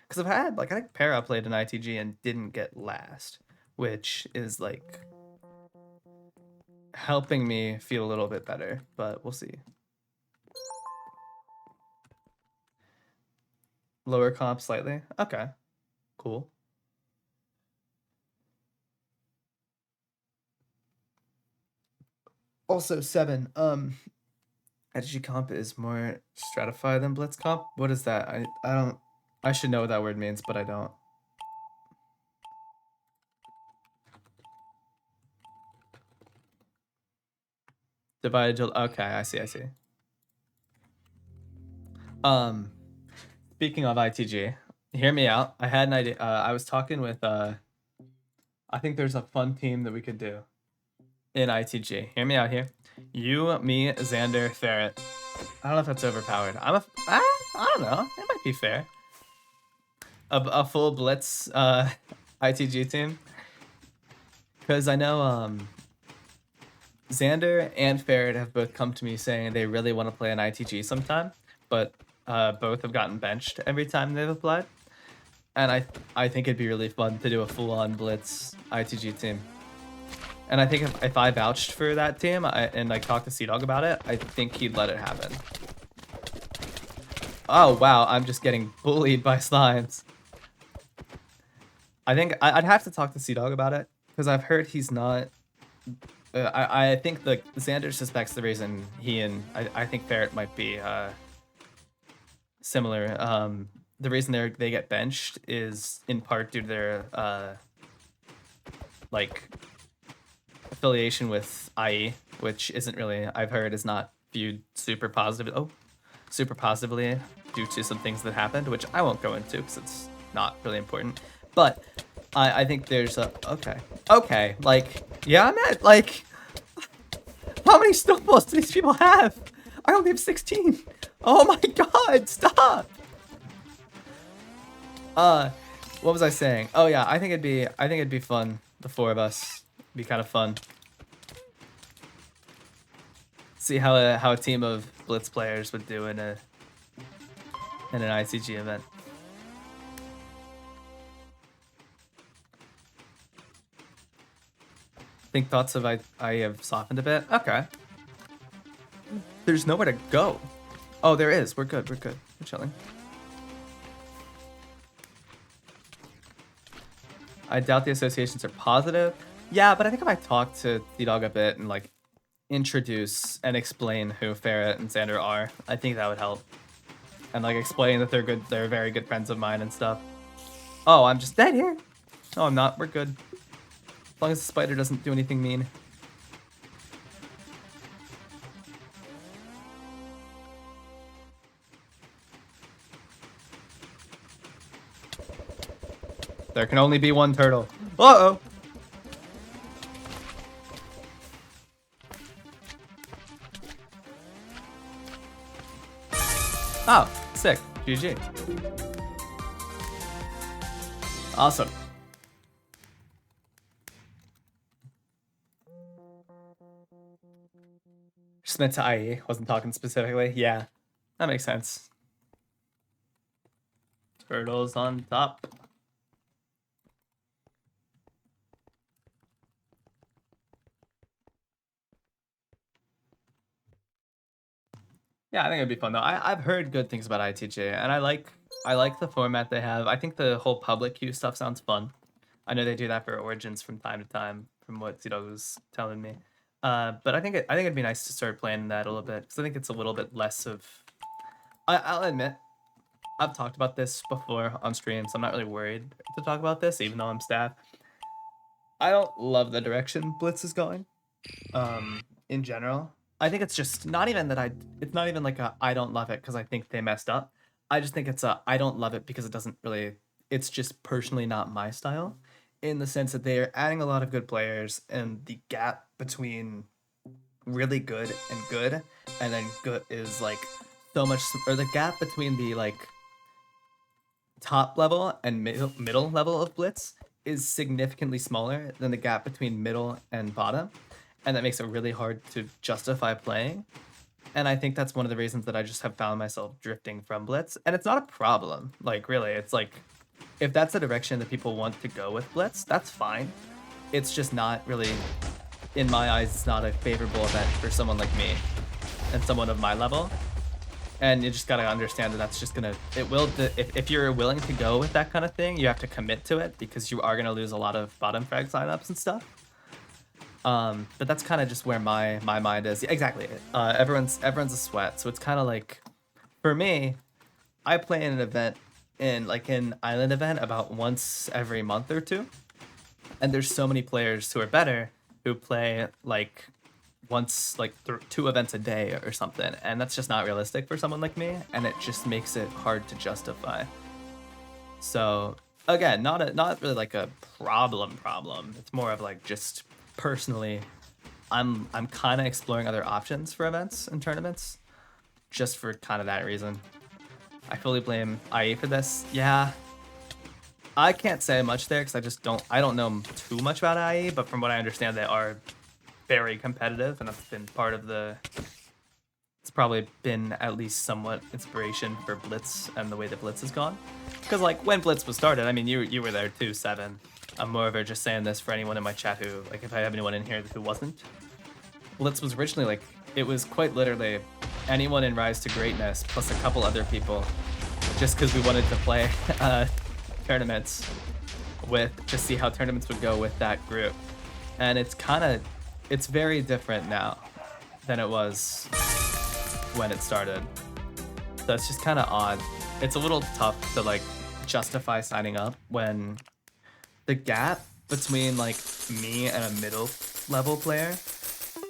Because I've had, like, I think Para played an ITG and didn't get last, which is, like, helping me feel a little bit better, but we'll see. Lower comp slightly? Okay, cool. Also, 7, ITG comp is more stratified than Blitz comp? What is that? I don't, I should know what that word means, but I don't. Divided, okay, I see, I see. Speaking of ITG, hear me out. I had an idea. I was talking with, I think there's a fun team that we could do in ITG. Hear me out here. You, me, Xander, Ferret. I don't know if that's overpowered. I don't know. It might be fair. A full Blitz ITG team. Because I know Xander and Ferret have both come to me saying they really want to play an ITG sometime, but both have gotten benched every time they've applied. And I think it'd be really fun to do a full-on Blitz ITG team. And I think if I vouched for that team and like talked to Sea-Dog about it, I think he'd let it happen. Oh wow, I'm just getting bullied by slimes. I think I'd have to talk to Sea-Dog about it because I've heard he's not. I think the Xander suspects the reason he and I think Ferret might be similar. The reason they get benched is in part due to their like affiliation with IE, which isn't really, I've heard, is not viewed super positively due to some things that happened, which I won't go into because it's not really important. But I think there's a okay, like yeah, I'm at like how many snowballs do these people have? I only have 16. Oh my god, stop. What was I saying? Oh yeah, I think it'd be fun. The four of us, it'd be kind of fun. See how a team of Blitz players would do in an ICG event. Think thoughts of I have softened a bit. Okay. There's nowhere to go. Oh, there is. We're good. We're good. We're chilling. I doubt the associations are positive. Yeah, but I think if I talk to D-Dog a bit and like introduce and explain who Ferret and Xander are, I think that would help. And like explain that they're very good friends of mine and stuff. Oh, I'm just dead here. No, I'm not. We're good. As long as the spider doesn't do anything mean. There can only be one turtle. Uh-oh. Oh, sick. GG. Awesome. Just meant to IE, wasn't talking specifically. Yeah, that makes sense. Turtles on top. Yeah, I think it'd be fun though. I've heard good things about ITJ, and I like the format they have. I think the whole public queue stuff sounds fun. I know they do that for Origins from time to time, from what Zito was telling me. But I think it'd be nice to start playing that a little bit because I think it's a little bit less of. I'll admit, I've talked about this before on stream, so I'm not really worried to talk about this, even though I'm staff. I don't love the direction Blitz is going. In general, I think it's just not even that it's not even like I don't love it because I think they messed up. I just think I don't love it because it doesn't really, it's just personally not my style, in the sense that they're adding a lot of good players, and the gap between really good and then good is like so much, or the gap between the like top level and middle level of blitz is significantly smaller than the gap between middle and bottom, and that makes it really hard to justify playing. And I think that's one of the reasons that I just have found myself drifting from blitz, and it's not a problem. Like really, it's like if that's the direction that people want to go with blitz, that's fine. It's just not really, in my eyes, it's not a favorable event for someone like me and someone of my level. And you just gotta understand that that's just gonna, it will, if you're willing to go with that kind of thing, you have to commit to it because you are gonna lose a lot of bottom frag signups and stuff. But that's kind of just where my mind is. Yeah, exactly. Everyone's a sweat, so it's kind of like, for me, I play in an event, in like an island event, about once every month or two, and there's so many players who are better who play like once, like 2 events a day or something, and that's just not realistic for someone like me, and it just makes it hard to justify. So again, not really like a problem. It's more of like just personally, I'm kind of exploring other options for events and tournaments, just for kind of that reason. I fully blame IE for this. Yeah, I can't say much there because I don't know too much about IE, but from what I understand, they are very competitive, and that's been part of the. It's probably been at least somewhat inspiration for Blitz and the way that Blitz has gone. Because like when Blitz was started, I mean you were there too, Seven. I'm more of just saying this for anyone in my chat who, like, if I have anyone in here who wasn't. Blitz was originally like, it was quite literally anyone in Rise to Greatness plus a couple other people, just because we wanted to play tournaments with, just see how tournaments would go with that group. And it's very different now than it was when it started. So it's just kind of odd. It's a little tough to like justify signing up when the gap between like me and a middle level player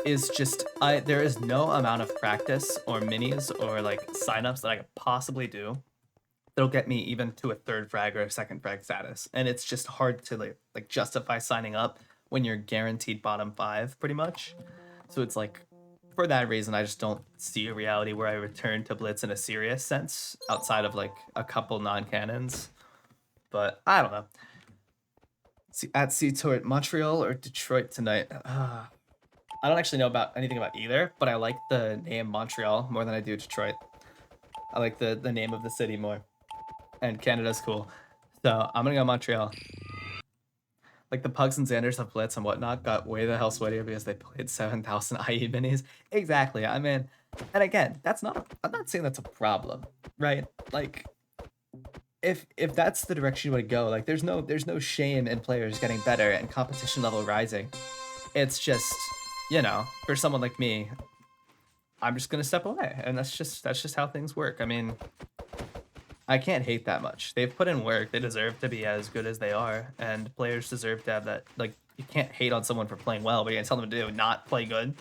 is just, there is no amount of practice or minis or like signups that I could possibly do that'll get me even to a 3rd frag or a 2nd frag status. And it's just hard to like justify signing up when you're guaranteed bottom 5 pretty much. So it's like, for that reason, I just don't see a reality where I return to Blitz in a serious sense outside of like a couple non-cannons. But I don't know. See, at SeaTour, Montreal or Detroit tonight? I don't actually know about anything about either, but I like the name Montreal more than I do Detroit. I like the name of the city more. And Canada's cool. So I'm gonna go Montreal. Like the Pugs and Xanders of Blitz and whatnot got way the hell sweatier because they played 7,000 IE minis. Exactly. I mean, and again, I'm not saying that's a problem, right? Like, if that's the direction you want to go, like there's no shame in players getting better and competition level rising. It's just, you know, for someone like me, I'm just gonna step away, and that's just how things work. I mean, I can't hate that much. They've put in work. They deserve to be as good as they are, and players deserve to have that. Like, you can't hate on someone for playing well, but you can tell them to do not play good.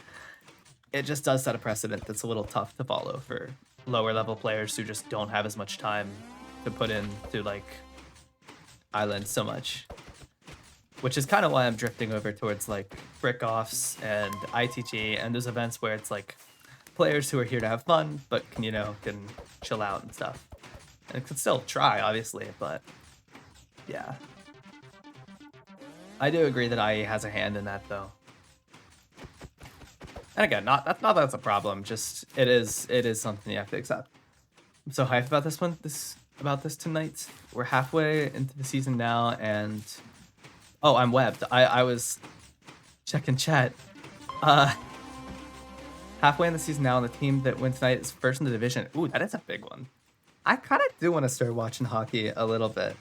It just does set a precedent that's a little tough to follow for lower level players who just don't have as much time to put into like Island so much. Which is kind of why I'm drifting over towards like Brick Offs and ITG and those events where it's like players who are here to have fun, but can, you know, can chill out and stuff. And could still try, obviously, but yeah. I do agree that IE has a hand in that, though. And again, not that's a problem. Just it is something you have to accept. I'm so hyped about this one. About this tonight. We're halfway into the season now, and oh, I'm webbed. I was checking chat. Halfway in the season now, and the team that wins tonight is first in the division. Ooh, that is a big one. I kind of do want to start watching hockey a little bit.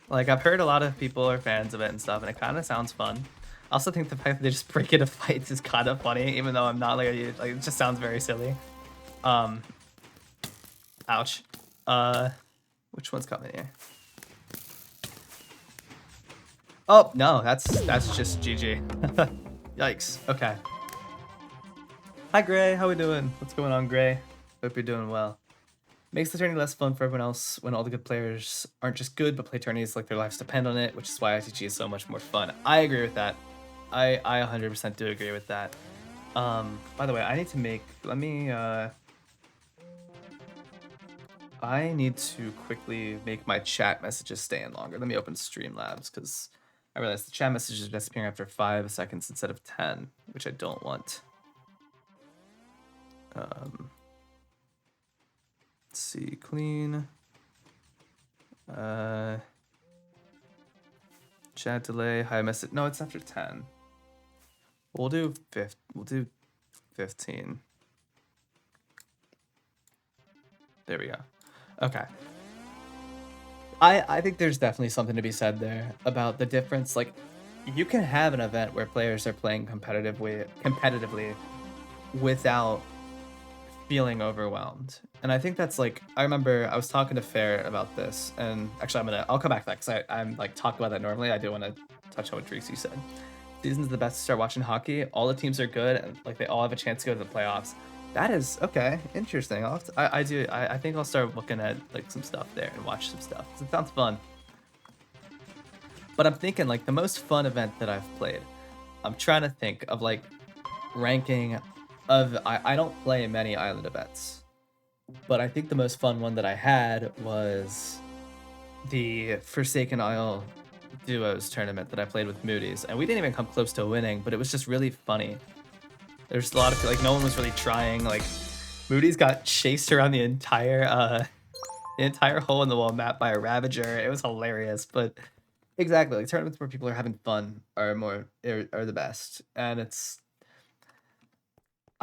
Like, I've heard a lot of people are fans of it and stuff, and it kind of sounds fun. I also think the fact that they just break into fights is kind of funny, even though I'm not like it just sounds very silly. Ouch. Which one's coming here? Oh no, that's just GG. Yikes. Okay. Hi Gray, how we doing? What's going on, Gray? Hope you're doing well. Makes the tourney less fun for everyone else when all the good players aren't just good, but play tourneys like their lives depend on it, which is why ICG is so much more fun. I agree with that. I 100% do agree with that. By the way, I need to make, I need to quickly make my chat messages stay in longer. Let me open Streamlabs because I realized the chat messages are disappearing after 5 seconds instead of 10, which I don't want. Let's see, clean. Chat delay, high message. No, it's after 10. We'll do 15. There we go. Okay. I think there's definitely something to be said there about the difference. Like, you can have an event where players are playing competitively without feeling overwhelmed. And I think that's like, I remember I was talking to Fair about this, and actually I'll come back to that because I'm like talking about that normally. I do want to touch on what Trixie said. Season's the best to start watching hockey. All the teams are good, and like they all have a chance to go to the playoffs. That is okay, interesting. I think I'll start looking at like some stuff there and watch some stuff. It sounds fun. But I'm thinking like the most fun event that I've played. I'm trying to think of like ranking of I don't play many island events, but I think the most fun one that I had was the Forsaken Isle duos tournament that I played with Moody's, and we didn't even come close to winning, but it was just really funny. There's a lot of like no one was really trying. Like Moody's got chased around the entire hole in the wall map by a Ravager. It was hilarious, but exactly like tournaments where people are having fun are the best, and it's.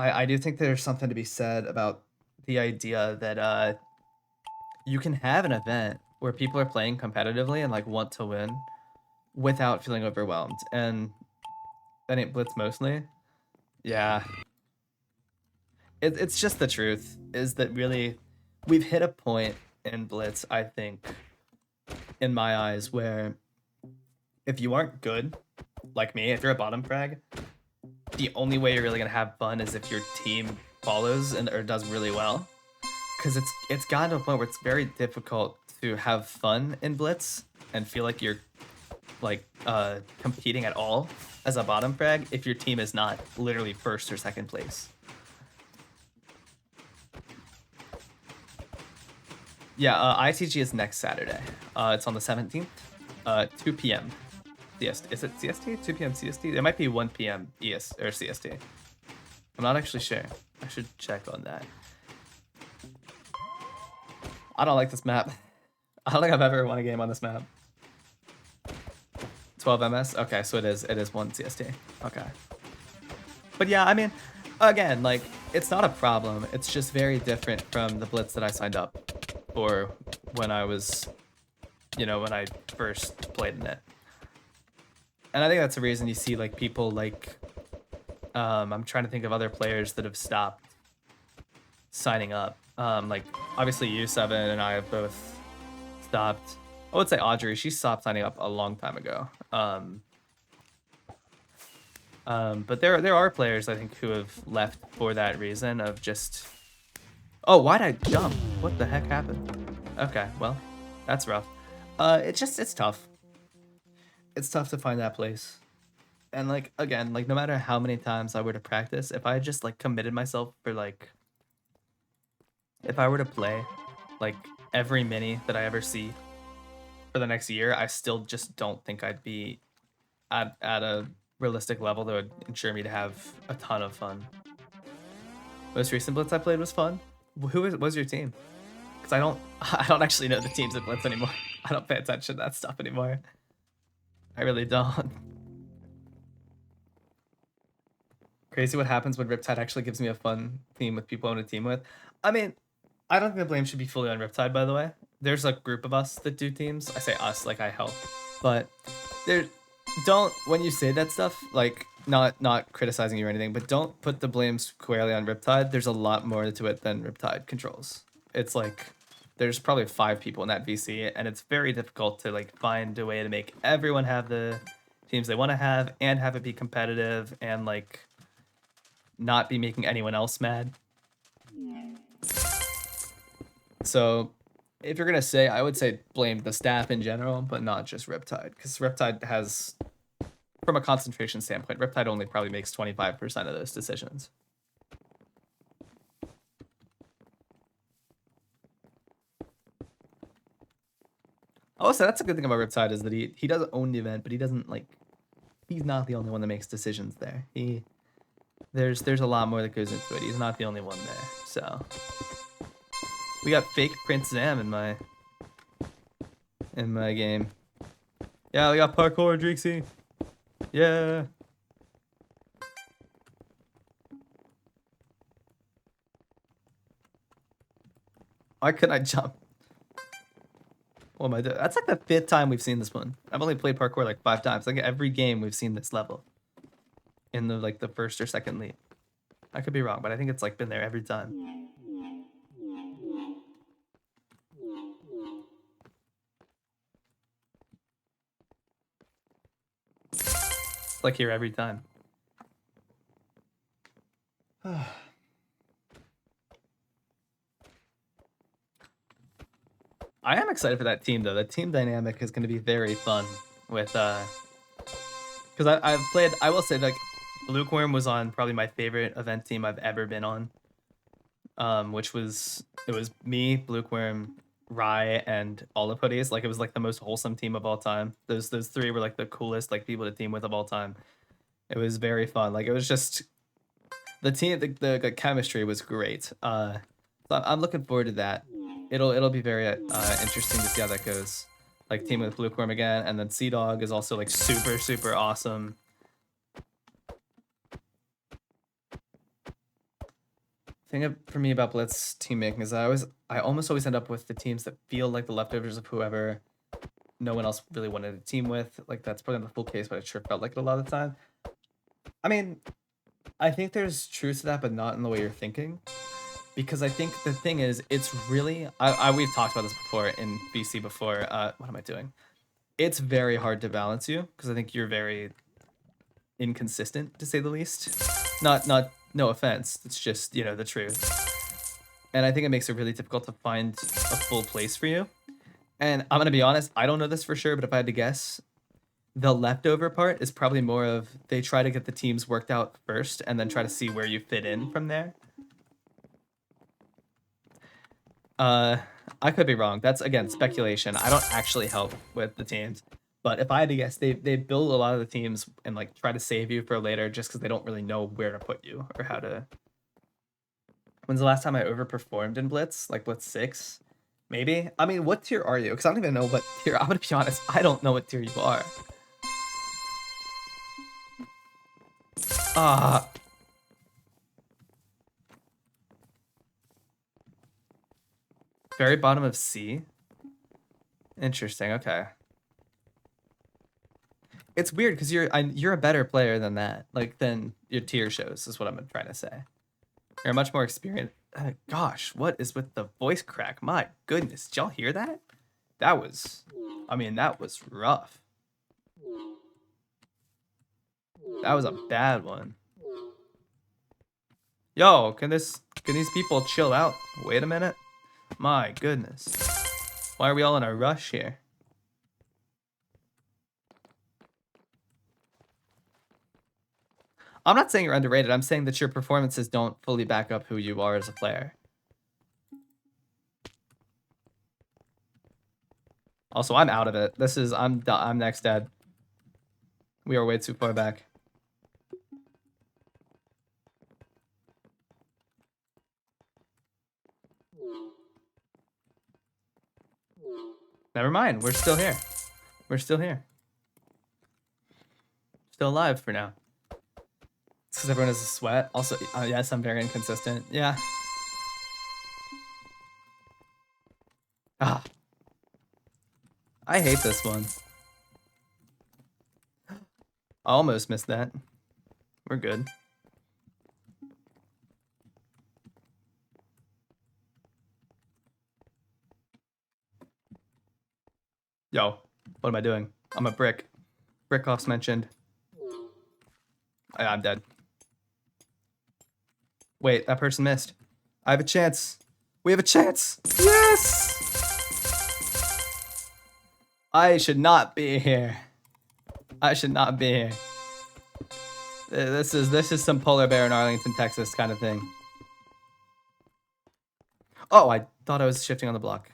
I do think there's something to be said about the idea that you can have an event where people are playing competitively and like want to win without feeling overwhelmed. And that ain't Blitz mostly. Yeah. It's just the truth, is that really we've hit a point in Blitz, I think, in my eyes, where if you aren't good, like me, if you're a bottom frag, the only way you're really gonna have fun is if your team follows or does really well. Because it's gotten to a point where it's very difficult to have fun in Blitz and feel like you're like competing at all as a bottom frag if your team is not literally first or second place. Yeah, ICG is next Saturday. It's on the 17th, 2 p.m. CST. Is it CST? 2 p.m. CST? It might be 1 p.m. ES or CST. I'm not actually sure. I should check on that. I don't like this map. I don't think I've ever won a game on this map. 12 MS? Okay, so it is 1 CST. Okay. But yeah, I mean, again, like, it's not a problem. It's just very different from the Blitz that I signed up for when I was, when I first played in it. And I think that's the reason you see, like, people like, I'm trying to think of other players that have stopped signing up. Like, obviously U7 and I have both stopped. I would say Audrey, she stopped signing up a long time ago. But there are players, I think, who have left for that reason of just... Oh, why'd I jump? What the heck happened? Okay, well, that's rough. It's tough. It's tough to find that place. And, like, again, like, no matter how many times I were to practice, if I just, like, committed myself for, like... If I were to play, like, every mini that I ever see for the next year, I still just don't think I'd be at a realistic level that would ensure me to have a ton of fun. Most recent Blitz I played was fun. Who was your team? Because I don't actually know the teams at Blitz anymore. I don't pay attention to that stuff anymore. I really don't. Crazy what happens when Riptide actually gives me a fun team with people I want to team with. I mean, I don't think the blame should be fully on Riptide, by the way. There's a group of us that do teams. I say us, like I help. But when you say that stuff, like, not criticizing you or anything, but don't put the blame squarely on Riptide. There's a lot more to it than Riptide controls. It's like, there's probably 5 people in that VC, and it's very difficult to, like, find a way to make everyone have the teams they want to have, and have it be competitive, and, like, not be making anyone else mad. So if you're gonna say, I would say blame the staff in general, but not just Riptide, because Riptide has, from a concentration standpoint, Riptide only probably makes 25% of those decisions. Also, that's a good thing about Riptide is that he doesn't own the event, but he doesn't like. He's not the only one that makes decisions there. There's a lot more that goes into it. He's not the only one there. So we got fake Prince Zam in my game. Yeah, we got parkour, Drixie. Yeah. Why couldn't I jump? What am I doing? That's like the 5th time we've seen this one. I've only played parkour like 5 times. Like every game we've seen this level in the like the first or second league. I could be wrong, but I think it's like been there every time. It's like here every time. I am excited for that team though. The team dynamic is going to be very fun with because I've played. I will say like Blueworm was on probably my favorite event team I've ever been on. Which was it was me, Blueworm, Rye, and Olive Hoodies. Like it was like the most wholesome team of all time. Those 3 were like the coolest like people to team with of all time. It was very fun. Like it was just the team. The chemistry was great. So I'm looking forward to that. It'll be very interesting to see how that goes. Like team with Blueworm again, and then Sea Dog is also like super awesome. Thing for me about Blitz team making is I almost always end up with the teams that feel like the leftovers of whoever no one else really wanted to team with. Like that's probably not the full case, but it sure felt like it a lot of the time. I mean, I think there's truth to that, but not in the way you're thinking. Because I think the thing is, it's really we've talked about this before in BC before. What am I doing? It's very hard to balance you because I think you're very inconsistent to say the least. Not no offense. It's just the truth. And I think it makes it really difficult to find a full place for you. And I'm gonna be honest, I don't know this for sure, but if I had to guess, the leftover part is probably more of they try to get the teams worked out first and then try to see where you fit in from there. I could be wrong. That's again speculation. I don't actually help with the teams. But if I had to guess, they build a lot of the teams and like try to save you for later just because they don't really know where to put you or how to. When's the last time I overperformed in Blitz? Like Blitz 6? Maybe? I mean, what tier are you? Because I don't even know what tier. I'm gonna be honest, I don't know what tier you are. Very bottom of C? Interesting, okay. It's weird because you're a better player than that, like than your tier shows, is what I'm trying to say. You're much more experienced. Gosh, what is with the voice crack? My goodness, did y'all hear that? That was rough. That was a bad one. Yo, can these people chill out? Wait a minute. My goodness. Why are we all in a rush here? I'm not saying you're underrated. I'm saying that your performances don't fully back up who you are as a player. Also, I'm out of it. I'm next dead. We are way too far back. Never mind. We're still here. We're still here. Still alive for now. It's because everyone has a sweat. Also, yes, I'm very inconsistent. Yeah. Ah. I hate this one. I almost missed that. We're good. Yo, what am I doing? I'm a brick. Brickoff's mentioned. I'm dead. Wait, that person missed. I have a chance. We have a chance. Yes! I should not be here. I should not be here. This is some polar bear in Arlington, Texas kind of thing. Oh, I thought I was shifting on the block.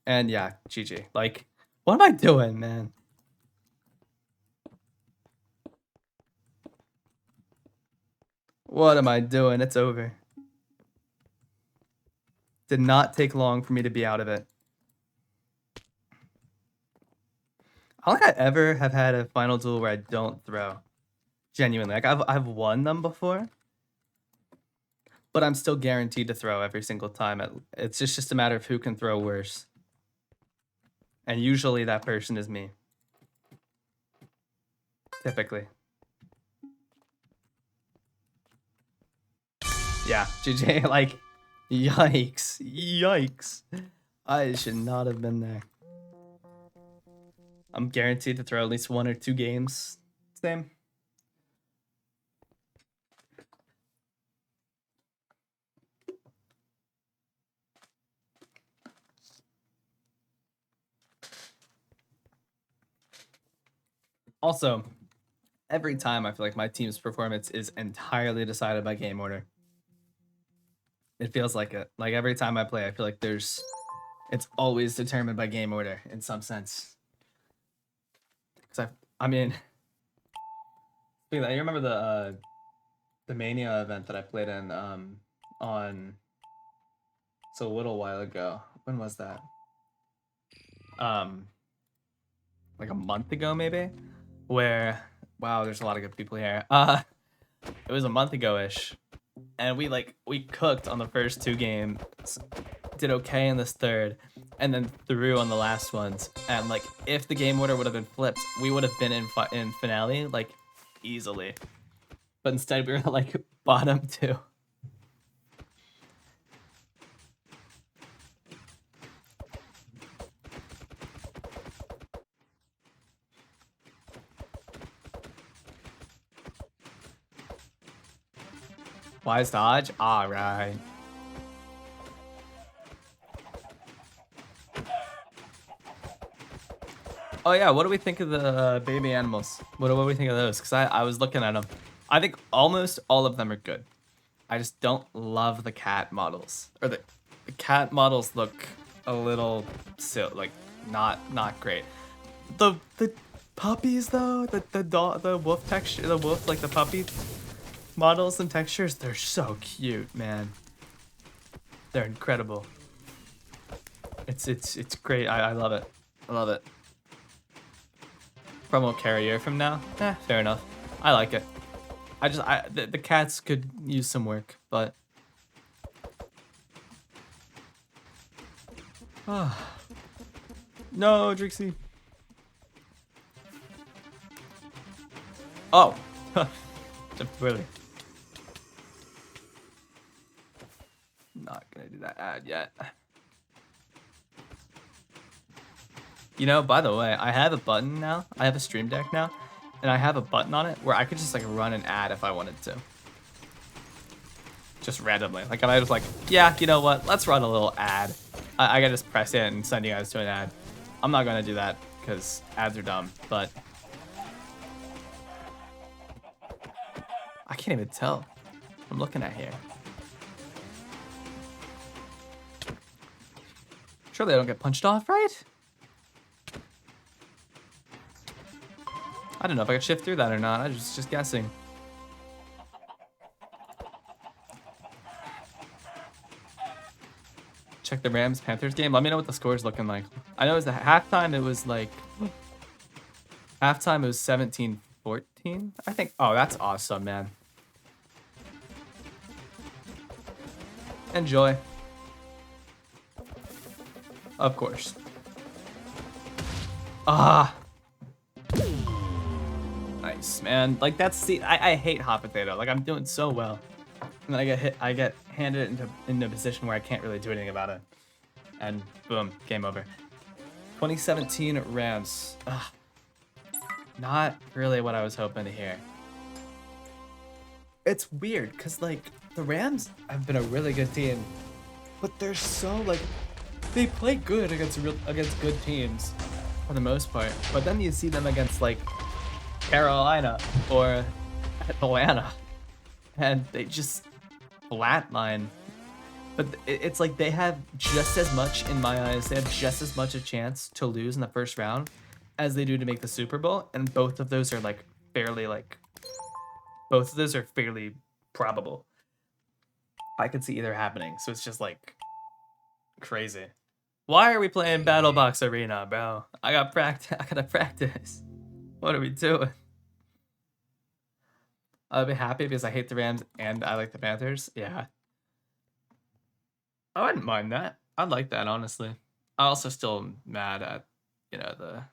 And yeah, GG. Like, what am I doing, man? What am I doing? It's over. Did not take long for me to be out of it. I don't think I ever have had a final duel where I don't throw. Genuinely. Like, I've won them before. But I'm still guaranteed to throw every single time. It's just a matter of who can throw worse. And usually that person is me. Typically. Yeah, GG, like, yikes. Yikes. I should not have been there. I'm guaranteed to throw at least 1 or 2 games. Same. Also, every time I feel like my team's performance is entirely decided by game order. It feels like it. Like every time I play, I feel like it's always determined by game order in some sense. Cause I mean, you remember the Mania event that I played in on a little while ago. When was that? Like a month ago maybe, where wow, there's a lot of good people here. It was a month ago-ish, and we cooked on the first 2 games, did okay in this third, and then threw on the last ones. And like, if the game order would have been flipped, we would have been in finale like easily. But instead, we were like bottom 2. Wise dodge. All right. Oh yeah, what do we think of the baby animals? What do we think of those? Because I was looking at them. I think almost all of them are good. I just don't love the cat models. Or the cat models look a little like not great. The puppies though, the wolf texture, the wolf, like the puppy models and textures, they're so cute, man. They're incredible. It's great. I love it. I love it. Promo carrier from now? Fair enough. I like it. The cats could use some work, but no, Drixie. Oh, really? Not gonna do that ad yet. You know, by the way, I have a button now. I have a stream deck now, and I have a button on it where I could just like run an ad if I wanted to. Just randomly. Like, if I was like, yeah, you know what? Let's run a little ad. I gotta just press it and send you guys to an ad. I'm not gonna do that because ads are dumb, but I can't even tell what I'm looking at here. Surely I don't get punched off, right? I don't know if I could shift through that or not. I was just guessing. Check the Rams-Panthers game. Let me know what the score's looking like. I know it was the halftime. It was like... Halftime, it was 17-14, I think. Oh, that's awesome, man. Enjoy. Of course. Ah. Nice, man. Like, that's the... I hate hot potato. Like, I'm doing so well. And then I get hit. I get handed into a position where I can't really do anything about it. And boom, game over. 2017 Rams. Ugh. Not really what I was hoping to hear. It's weird, because, like, the Rams have been a really good team but they're so like they play good against good teams for the most part. But then you see them against like Carolina or Atlanta, and they just flatline. But it's like they have just as much, in my eyes, they have just as much a chance to lose in the first round as they do to make the Super Bowl, and both of those are fairly probable. I could see either happening, so it's just like crazy. Why are we playing Battle Box Arena, bro? I gotta practice. What are we doing? I'll be happy because I hate the Rams and I like the Panthers. Yeah. I wouldn't mind that. I'd like that, honestly. I also still mad at, the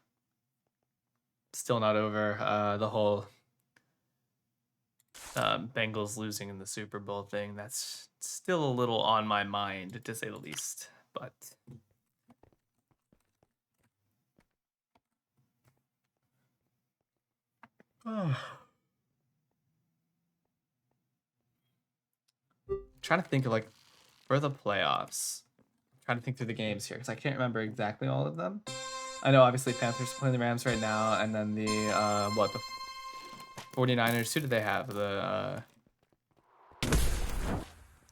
still not over the whole Bengals losing in the Super Bowl thing. That's still a little on my mind, to say the least. But trying to think of like for the playoffs. Trying to think through the games here because I can't remember exactly all of them. I know obviously Panthers playing the Rams right now, and then the 49ers. Who do they have?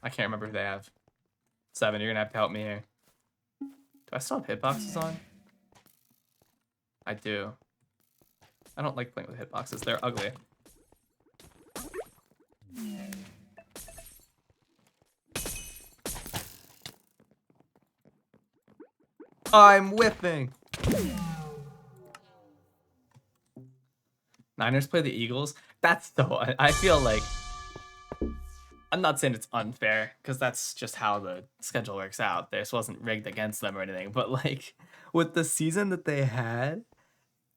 I can't remember who they have. 7. You're gonna have to help me here. Do I still have hitboxes on? I do. I don't like playing with hitboxes. They're ugly. I'm whipping. Niners play the Eagles. That's so. I feel like. I'm not saying it's unfair because that's just how the schedule works out. This wasn't rigged against them or anything, but like with the season that they had,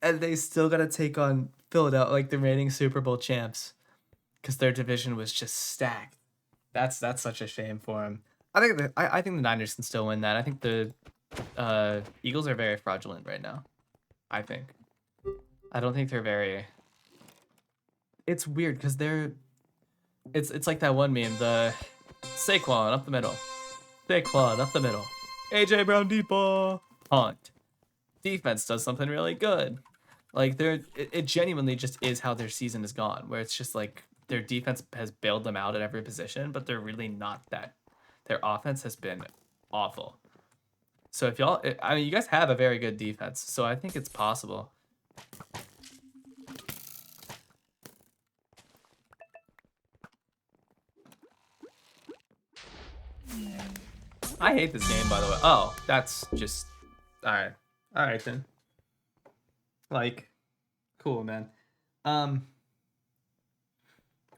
and they still got to take on Philadelphia, like the reigning Super Bowl champs, because their division was just stacked. That's such a shame for them. I think the Niners can still win that. I think the Eagles are very fraudulent right now. I think. I don't think they're very. It's weird because they're. It's like that one meme, the Saquon up the middle, Saquon up the middle, AJ Brown deep ball, punt. Defense does something really good. Like it genuinely just is how their season has gone, where it's just like their defense has bailed them out at every position, but they're really not that. Their offense has been awful. So if y'all, I mean, you guys have a very good defense, so I think it's possible. I hate this game, by the way. Oh, that's just all right then. Like, cool, man. Let's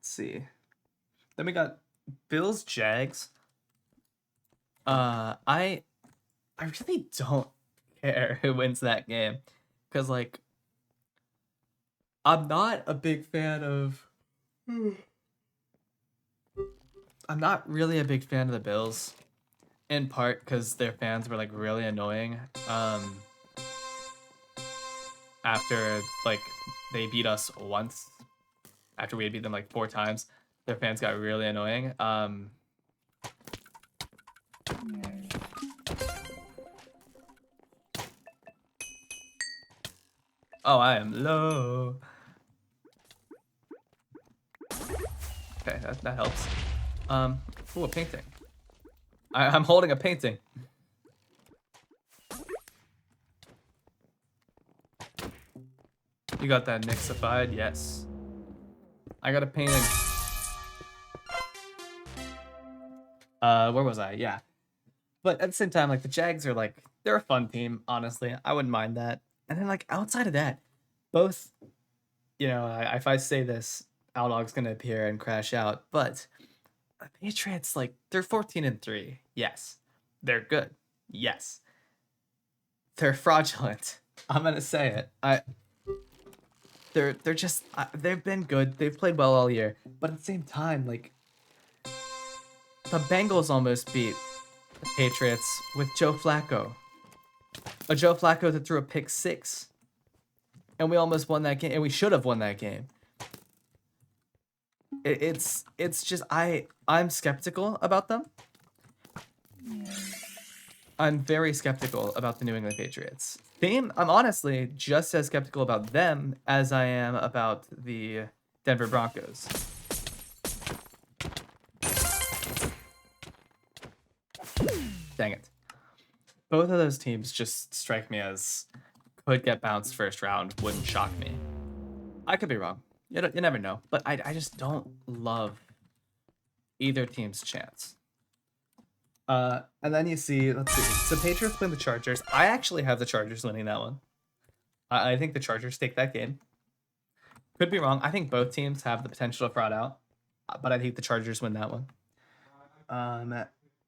see. Then we got Bills Jags. I really don't care who wins that game, because like I'm not a big fan of. I'm not really a big fan of the Bills, in part because their fans were like really annoying. After like they beat us once, after we had beat them like 4 times, their fans got really annoying. Oh, I am low. Okay, that helps. Ooh, a painting. I'm holding a painting. You got that Nixified? Yes. I got a painting. Where was I? Yeah. But at the same time, like the Jags are like, they're a fun team, honestly. I wouldn't mind that. And then like outside of that, both, if I say this, Outdog's gonna appear and crash out, but the Patriots, like, they're 14-3. Yes. They're good. Yes. They're fraudulent. I'm gonna say it. They're just they've been good. They've played well all year, but at the same time, like the Bengals almost beat the Patriots with Joe Flacco. A Joe Flacco that threw a pick 6, and we almost won that game, and we should have won that game. It's just I'm skeptical about them, I'm very skeptical about the New England Patriots. I'm honestly just as skeptical about them as I am about the Denver Broncos. Dang it. Both of those teams just strike me as could get bounced first round, wouldn't shock me. I could be wrong. You never know. But I just don't love either team's chance. And then you see, let's see. So Patriots win the Chargers. I actually have the Chargers winning that one. I think the Chargers take that game. Could be wrong. I think both teams have the potential to fraud out, but I think the Chargers win that one.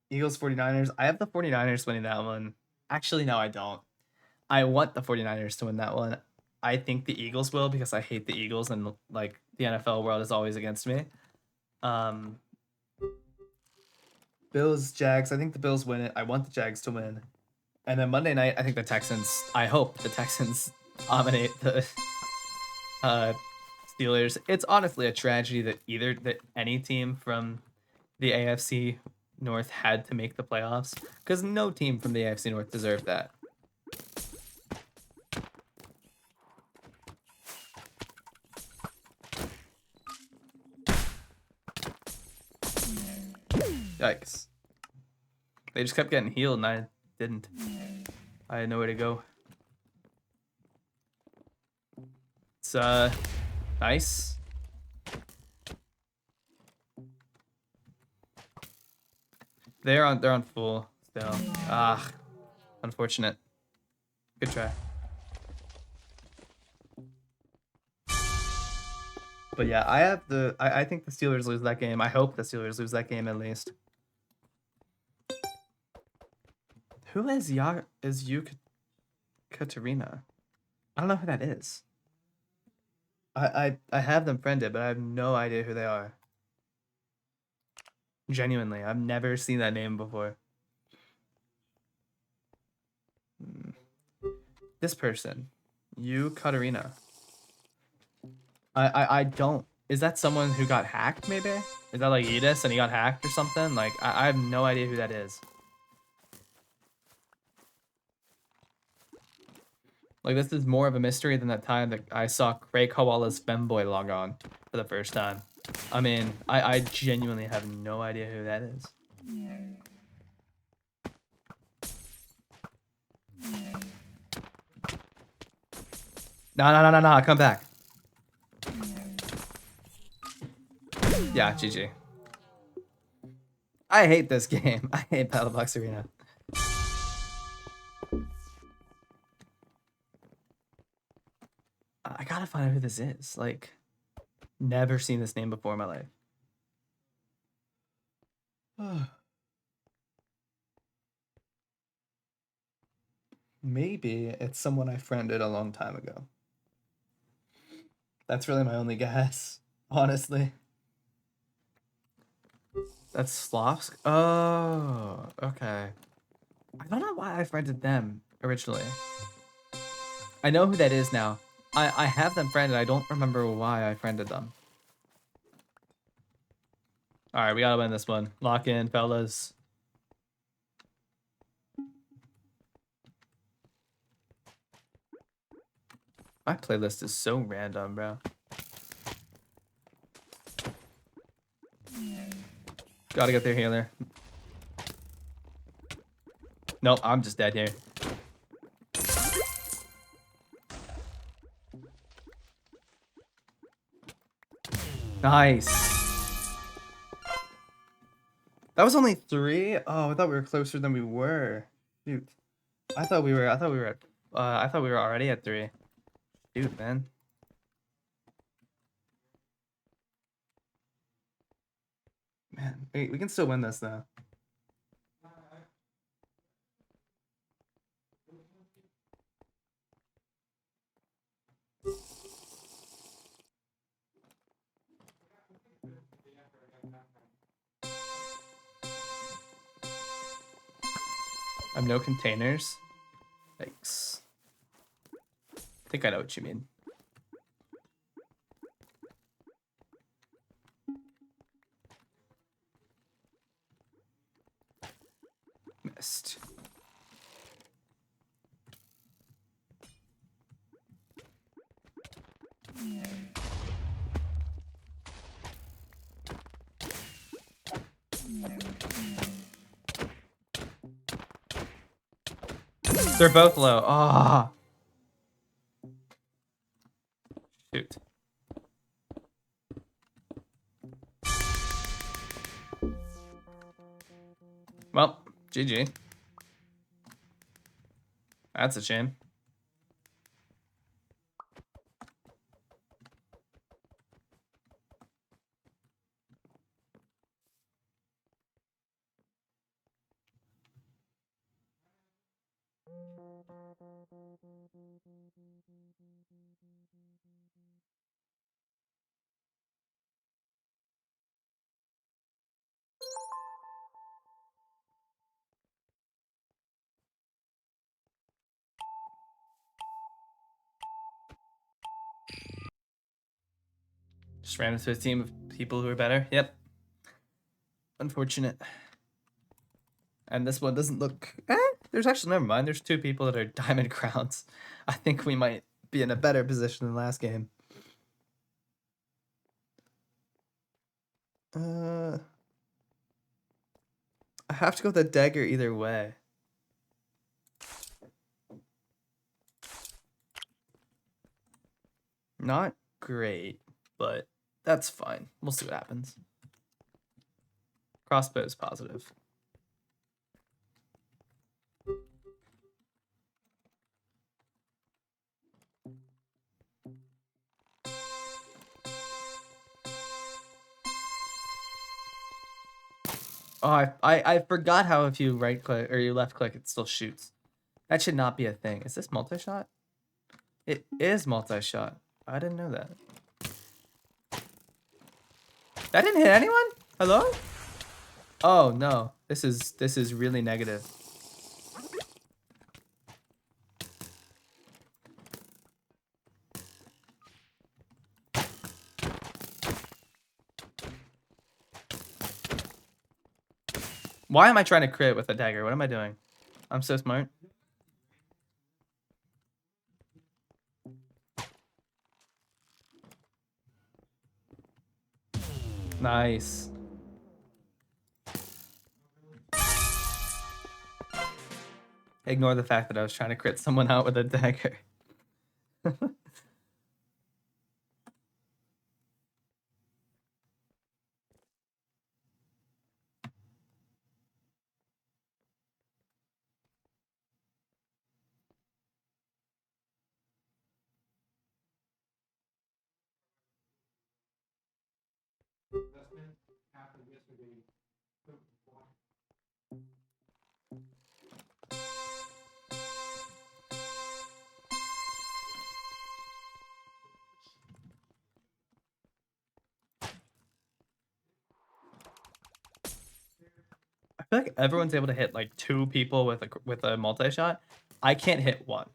Eagles 49ers. I have the 49ers winning that one. Actually, no, I don't. I want the 49ers to win that one. I think the Eagles will because I hate the Eagles and like the NFL world is always against me. Bills, Jags. I think the Bills win it. I want the Jags to win. And then Monday night, I think the Texans. I hope the Texans dominate the Steelers. It's honestly a tragedy that any team from the AFC North had to make the playoffs because no team from the AFC North deserved that. Yikes. They just kept getting healed and I didn't. I had nowhere to go. It's nice. They're on full still. Ah, unfortunate. Good try. But yeah, I think the Steelers lose that game. I hope the Steelers lose that game at least. Who is Katarina? I don't know who that is. I have them friended, but I have no idea who they are. Genuinely, I've never seen that name before. This person, Katarina. I don't. Is that someone who got hacked? Maybe is that like Edis and he got hacked or something? Like I have no idea who that is. Like this is more of a mystery than that time that I saw Craig Hawala's femboy log on for the first time. I mean, I genuinely have no idea who that is. No, come back. Yeah, GG. I hate this game. I hate Battle Box Arena. I gotta find out who this is. Like, never seen this name before in my life. Maybe it's someone I friended a long time ago. That's really my only guess, honestly. That's Slavsk? Oh, okay. I don't know why I friended them originally. I know who that is now. I have them friended. I don't remember why I friended them. All right, we gotta win this one. Lock in, fellas. My playlist is so random, bro. Gotta get their healer. Nope, I'm just dead here. Nice. That was only 3? Oh, I thought we were closer than we were. Shoot. I thought we were already at 3. Dude, man. Man, we can still win this though. I have no containers. Yikes. I think I know what you mean. Missed. They're both low. Ah. Shoot. Well, GG. That's a shame. Just ran into a team of people who are better. Yep. Unfortunate. And this one doesn't look... there's actually... Never mind. There's 2 people that are diamond crowns. I think we might be in a better position than last game. I have to go with the dagger either way. Not great, but that's fine. We'll see what happens. Crossbow is positive. Oh, I forgot how if you right click or you left click, it still shoots. That should not be a thing. Is this multi-shot? It is multi-shot. I didn't know that. That didn't hit anyone? Hello? Oh no. This is really negative. Why am I trying to crit with a dagger? What am I doing? I'm so smart. Nice. Ignore the fact that I was trying to crit someone out with a dagger. I feel like everyone's able to hit like 2 people with a multi-shot. I can't hit 1.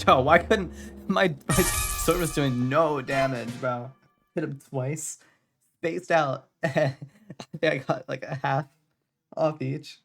Yo, why couldn't my sword was doing no damage, bro? Hit him twice, spaced out. I think I got like a half off each.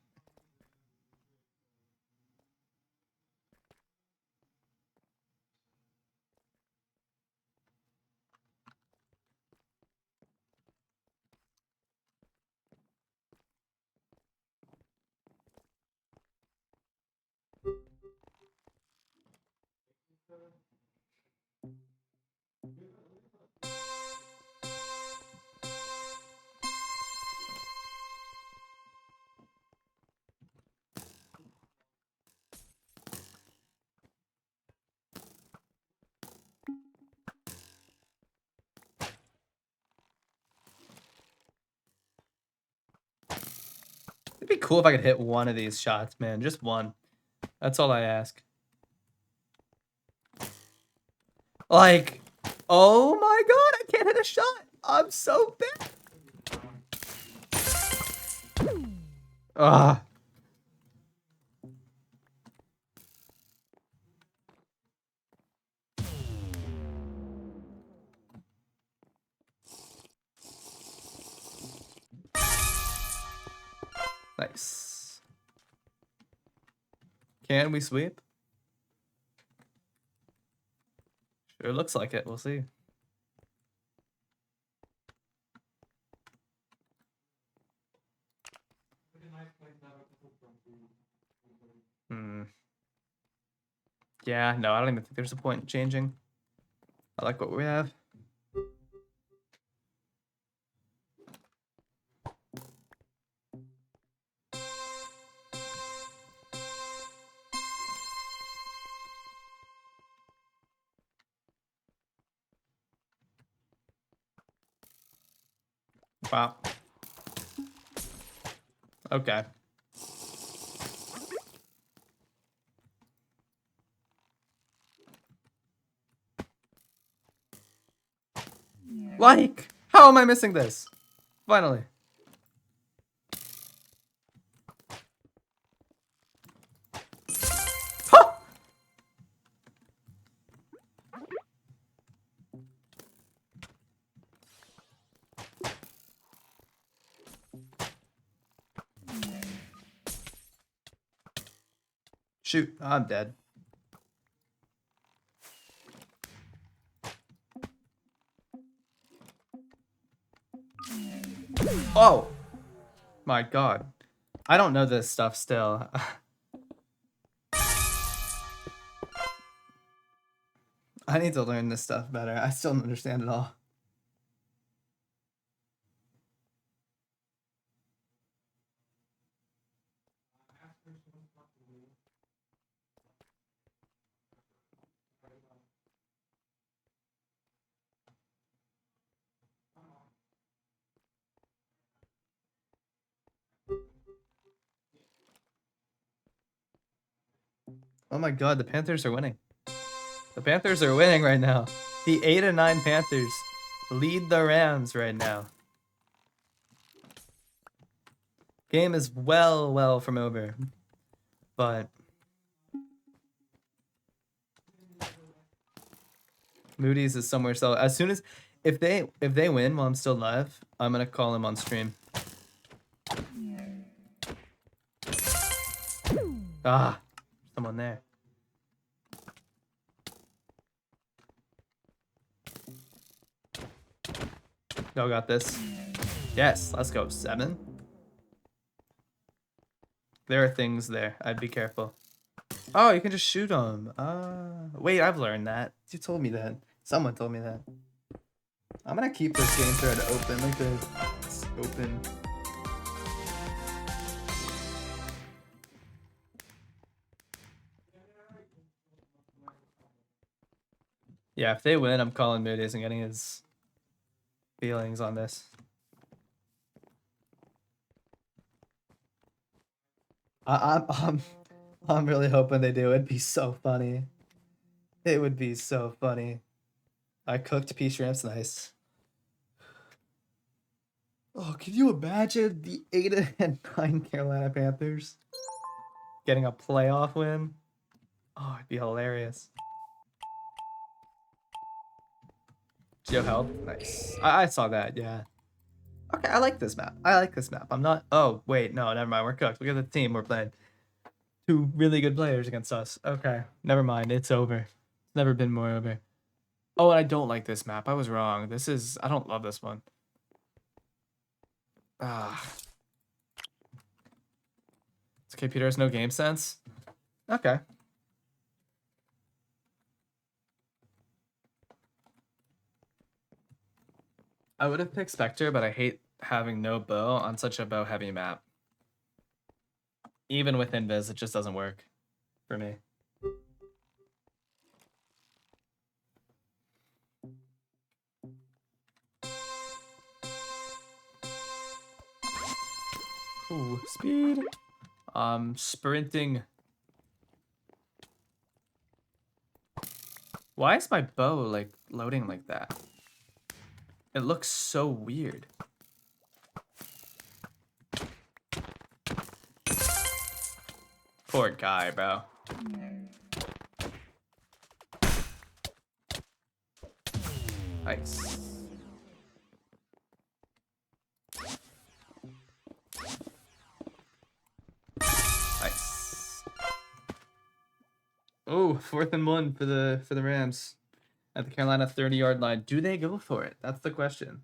It'd be cool if I could hit 1 of these shots, man. Just 1. That's all I ask. Like, oh my god, I can't hit a shot. I'm so bad. Ah. Nice. Can we sweep? Sure looks like it. We'll see. Yeah, no, I don't even think there's a point in changing. I like what we have. Wow. Okay. Like, how am I missing this? Finally. Huh! Shoot, I'm dead. Oh! My god. I don't know this stuff still. I need to learn this stuff better. I still don't understand it all. Oh my god, the Panthers are winning. The Panthers are winning right now. The 8-9 Panthers lead the Rams right now. Game is well from over. But Moody's is somewhere still. As soon as if they win while I'm still live, I'm gonna call him on stream. Ah, someone there. No, got this. Yes, let's go. 7. There are things there. I'd be careful. Oh, you can just shoot them. Wait, I've learned that. You told me that. Someone told me that. I'm gonna keep this game thread open like this. It's open. Yeah, if they win, I'm calling Moody's and getting his feelings on this. I'm really hoping they do. It'd be so funny. It would be so funny. I cooked pea shrimps, nice. Oh, can you imagine the 8-9 Carolina Panthers getting a playoff win? Oh, it'd be hilarious. Geo help, nice. I saw that, yeah. Okay, I like this map. I like this map. I'm not. Oh wait, no, never mind. We're cooked. Look at the team we're playing. 2 really good players against us. Okay, never mind. It's over. It's never been more over. Oh, and I don't like this map. I was wrong. This is. I don't love this one. Ah. It's okay, Peter has no game sense. Okay. I would have picked Spectre, but I hate having no bow on such a bow heavy map. Even with Invis, it just doesn't work for me. Ooh, speed. Sprinting. Why is my bow, like, loading like that? It looks so weird. Poor guy, bro. Nice. Nice. Oh, 4th and 1 for the Rams at the Carolina 30-yard line. Do they go for it? That's the question.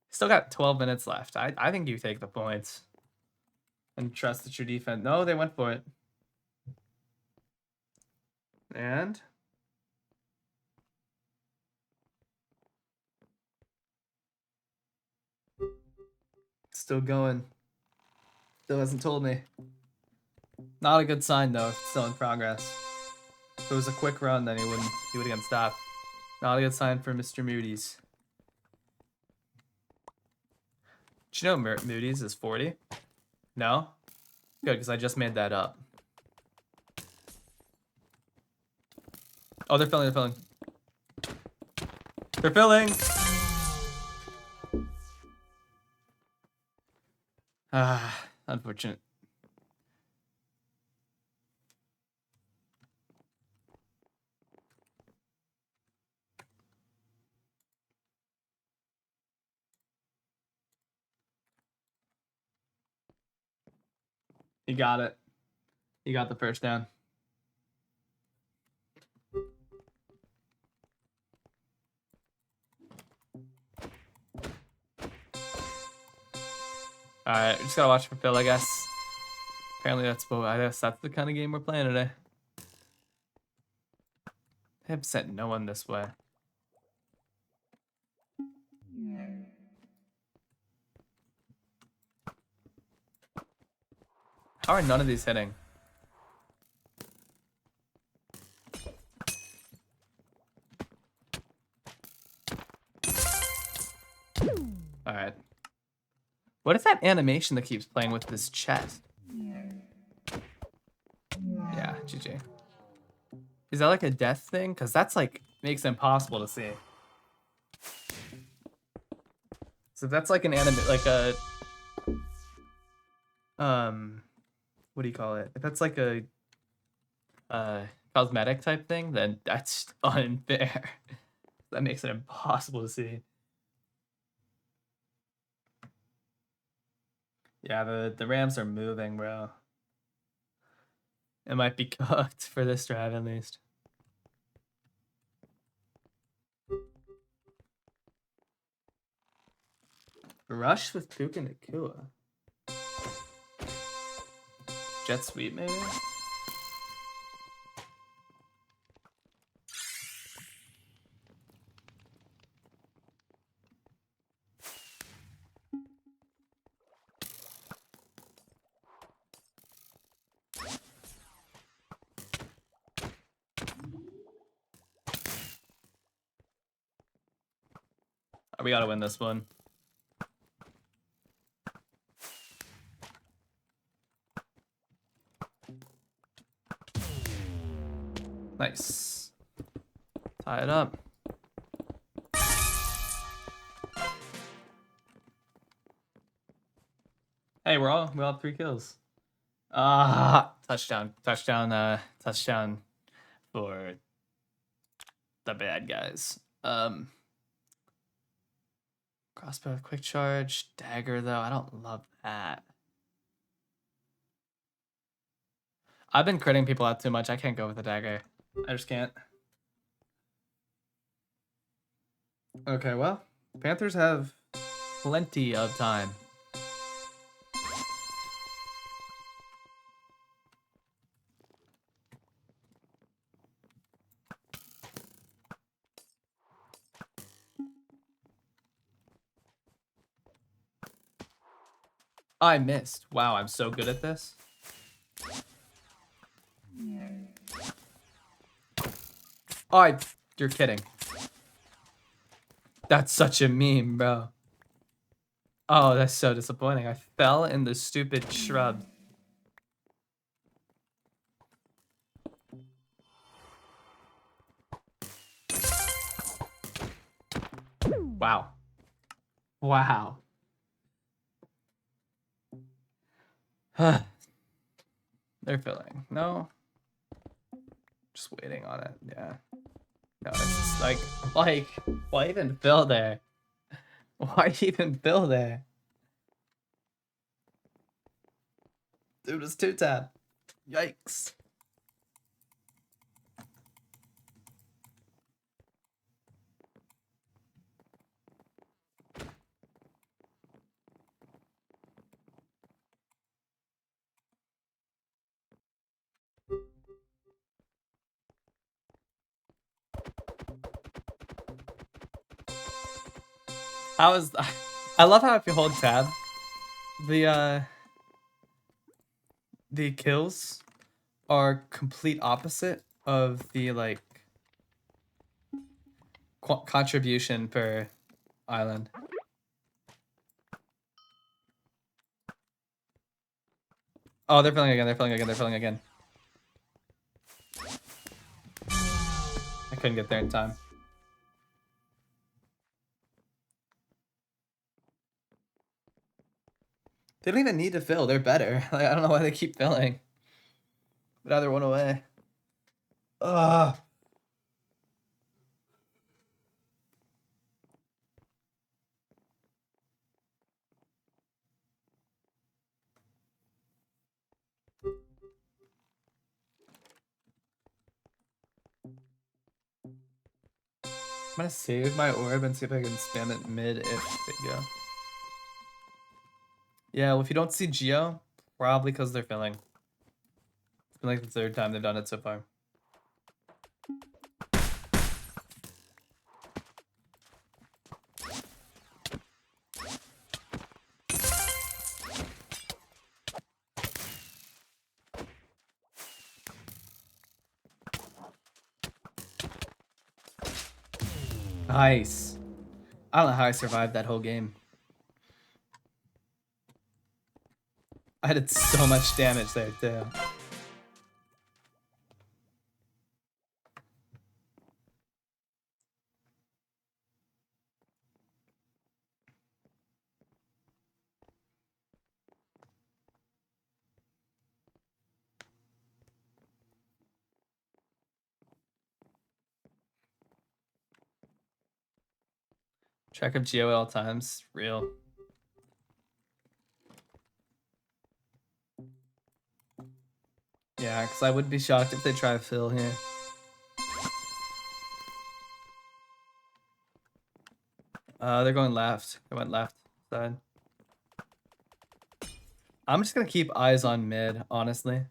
Still got 12 minutes left. I think you take the points and trust that your defense. No, they went for it. And still going. Still hasn't told me. Not a good sign though. If it's still in progress. If it was a quick run, then he would have gotten stopped. Not a good sign for Mr. Moody's. Do you know Moody's is 40? No? Good, because I just made that up. Oh, they're filling, they're filling. They're filling! Ah, unfortunate. He got it. He got the first down. Alright, just gotta watch for Phil, I guess. Apparently that's the kind of game we're playing today. They have sent no one this way. How are none of these hitting? Alright. What is that animation that keeps playing with this chest? Yeah, GG. Is that like a death thing? Because that's like, makes it impossible to see. So that's like an like a, what do you call it? If that's like a, cosmetic type thing, then that's unfair. That makes it impossible to see. Yeah, the Rams are moving, bro. It might be cooked for this drive at least. Rush with Puka Nakua. Jet sweep, maybe? Oh, we gotta win this one. Nice. Tie it up. Hey, we all have 3 kills. Touchdown for the bad guys. Crossbow with quick charge, dagger though. I don't love that. I've been critting people out too much. I can't go with the dagger. I just can't. Okay, well, Panthers have plenty of time. I missed. Wow, I'm so good at this. Oh, you're kidding. That's such a meme, bro. Oh, that's so disappointing. I fell in the stupid shrub. Wow. Wow. They're filling. No. Just waiting on it. Yeah. No, it's just like, why even fill there? Why even fill there? Dude, it's 2-tab. Yikes. I love how if you hold tab, the kills are complete opposite of the like contribution per island. Oh, they're filling again. They're filling again. They're filling again. I couldn't get there in time. They don't even need to fill. They're better. Like, I don't know why they keep filling. But either one away. Ugh. I'm gonna save my orb and see if I can spam it mid if they go. Yeah, well, if you don't see Geo, probably because they're filling. It's been like the 3rd time they've done it so far. Nice. I don't know how I survived that whole game. I did so much damage there too. Track of Geo at all times. Real. Yeah, because I would be shocked if they try to fill here. They're going left. They went left side. I'm just gonna keep eyes on mid, honestly.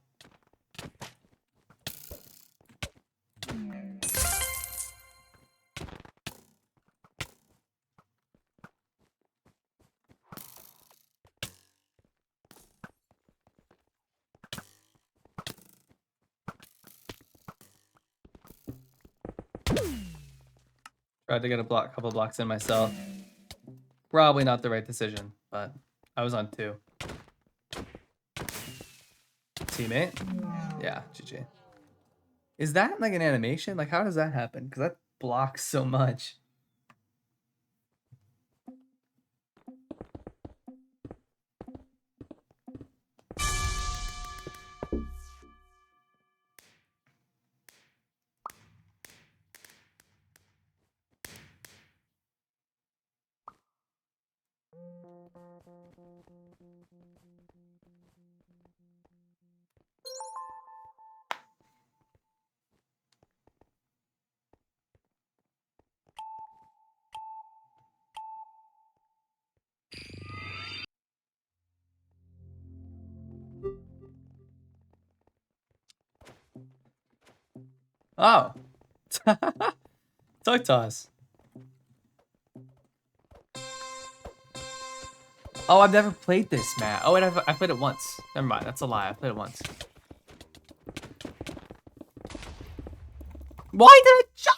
Tried to get a couple blocks in myself. Probably not the right decision, but I was on 2. Teammate? Yeah, GG. Is that like an animation? Like, how does that happen? Because that blocks so much. Oh. Toy toss. Oh, I've never played this, Matt. Oh, wait, I played it once. Never mind, that's a lie. I played it once. Why did it jump?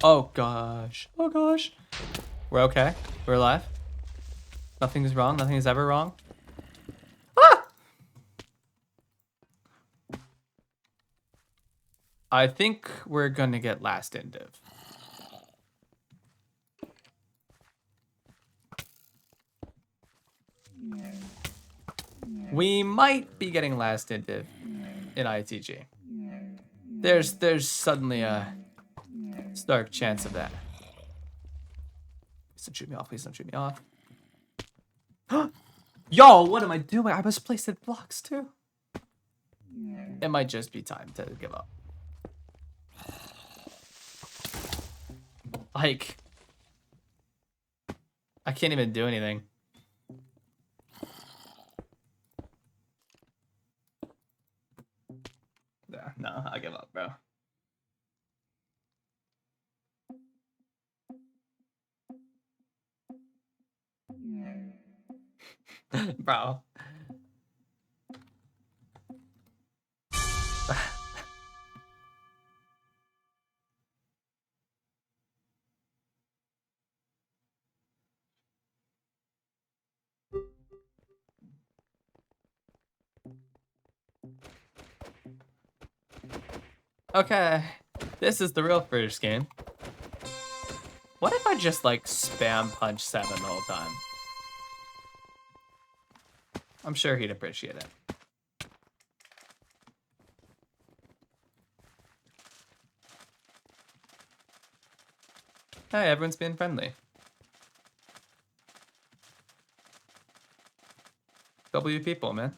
Oh gosh. Oh gosh. We're okay. We're alive. Nothing's wrong. Nothing is ever wrong. Ah! I think we're gonna get last in div. We might be getting last in div in ITG. There's suddenly a stark chance of that. Please don't shoot me off. Please don't shoot me off. Yo, what am I doing? I must place it blocks too. It might just be time to give up. Like, I can't even do anything. Yeah, no, I give up, bro. Bro. Okay, this is the real first game. What if I just like spam punch 7 the whole time? I'm sure he'd appreciate it. Hey, everyone's being friendly. W people, man.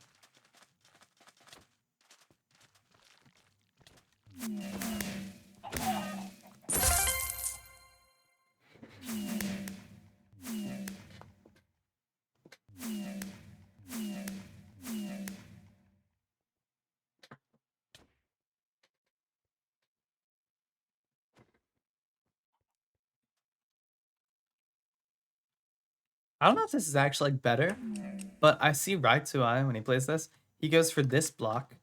I don't know if this is actually like better, but I see right to eye when he plays this. He goes for this block,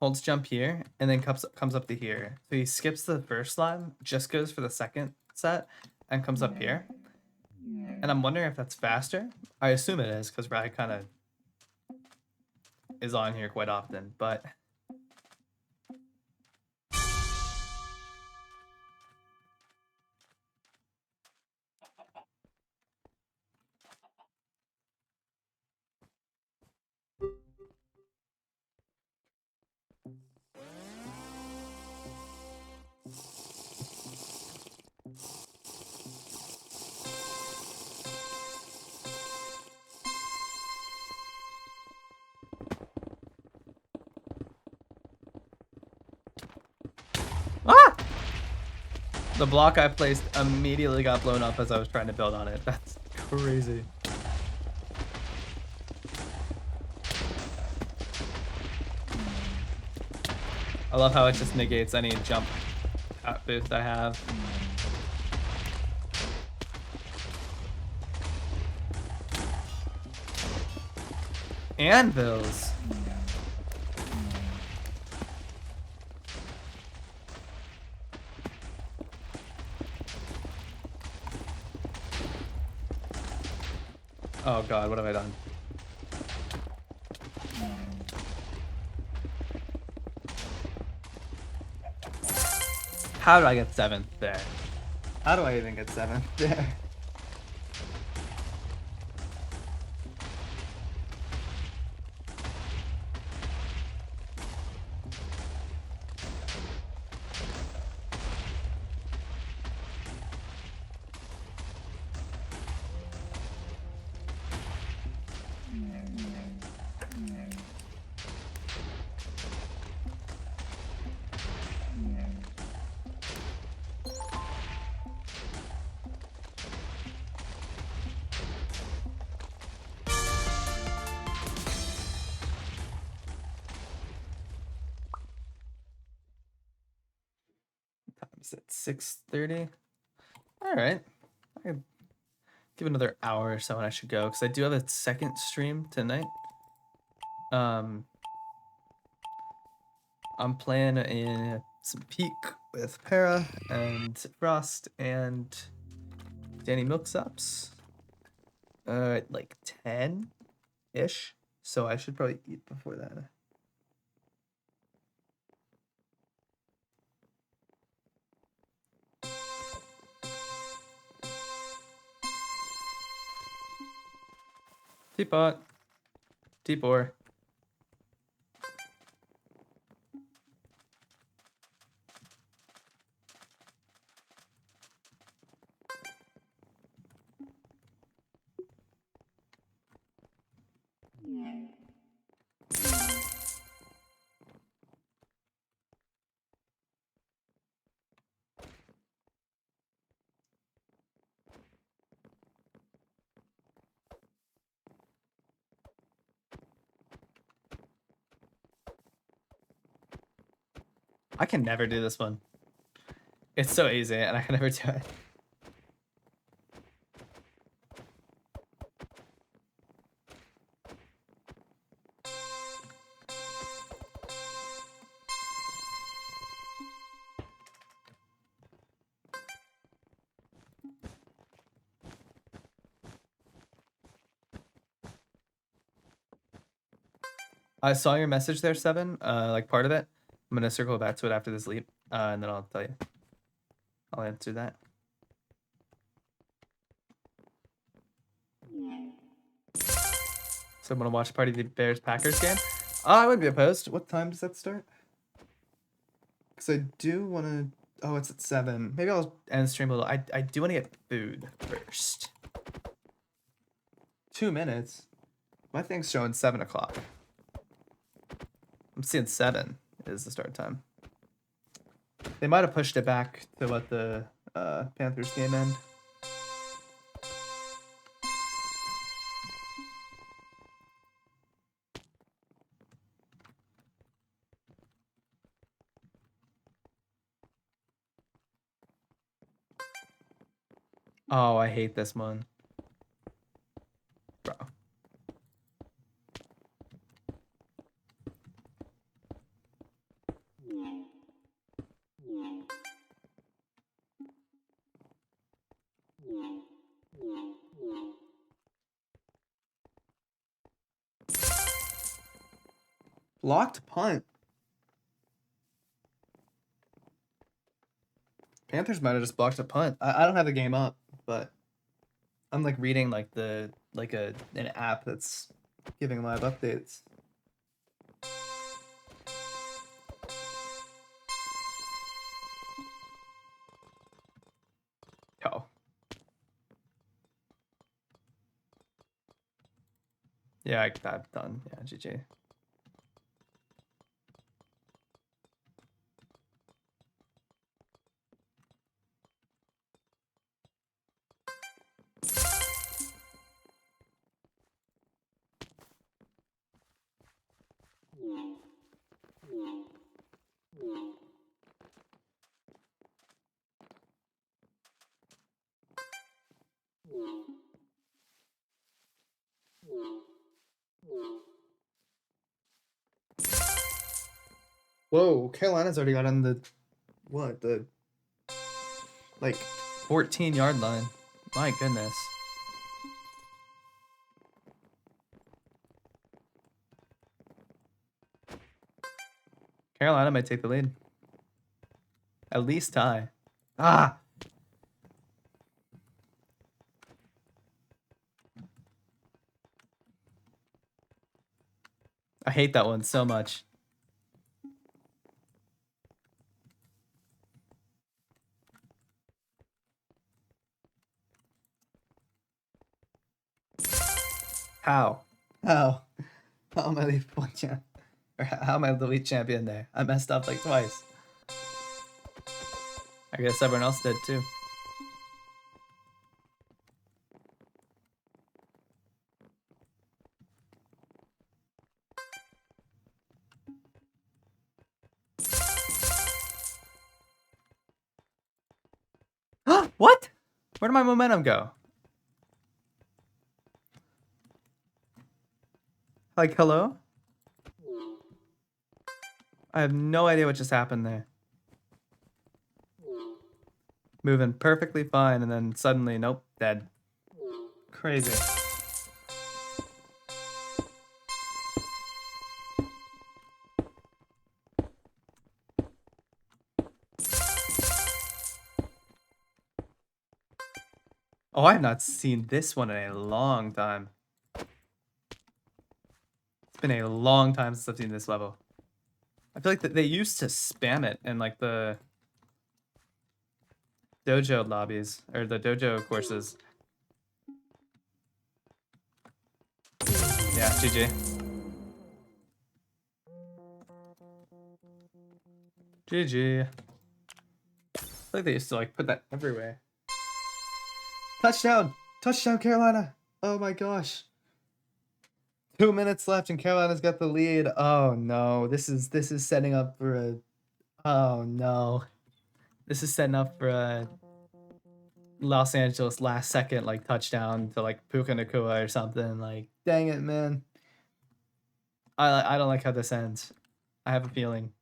holds jump here, and then comes up to here. So he skips the first slime, just goes for the second set, and comes up here. And I'm wondering if that's faster. I assume it is, because Rai kind of is on here quite often, but... Ah! The block I placed immediately got blown up as I was trying to build on it. That's crazy. I love how it just negates any jump boost I have. Anvils. Oh god, what have I done? How do I get 7th there? How do I even get 7th there? Time's at 6:30. All right, I could give another hour or so and I should go because I do have a second stream tonight. I'm playing in some Peak with Para and Frost and Danny Milksops. Like 10-ish. So I should probably eat before that. Teapot. T4. I can never do this one. It's so easy, and I can never do it. I saw your message there, Seven. Like part of it. I'm gonna circle back to it after this leap, and then I'll tell you. I'll answer that. So I'm gonna watch part of the Bears Packers game. I wouldn't be opposed. What time does that start? Because I do want to. Oh, it's at 7. Maybe I'll end stream a little. I do want to get food first. 2 minutes. My thing's showing 7 o'clock. I'm seeing 7 is the start time. They might have pushed it back to let the Panthers game end. Oh, I hate this one. Bro. Blocked punt. Panthers might have just blocked a punt. I don't have the game up, but I'm like reading like an app that's giving live updates. Oh. Yeah, I'm done. Yeah, GG. Whoa, Carolina's already got on the like 14-yard line. My goodness. Carolina might take the lead. At least tie. Ah. I hate that one so much. How? How am I the one champ? Or how am I the lead champion there? I messed up like twice. I guess everyone else did too. What? Where did my momentum go? Like, hello? I have no idea what just happened there. Moving perfectly fine, and then suddenly, nope, dead. Crazy. Oh, I have not seen this one in a long time. It's been a long time since I've seen this level. I feel like they used to spam it in like the dojo lobbies or the dojo courses. Yeah, GG. GG. I feel like they used to like put that everywhere. Touchdown! Touchdown, Carolina! Oh my gosh. 2 minutes left and Carolina's got the lead. Oh no, this is setting up for a. Oh no, this is setting up for a Los Angeles last second like touchdown to like Puka Nakua or something. Like, dang it, man. I don't like how this ends. I have a feeling.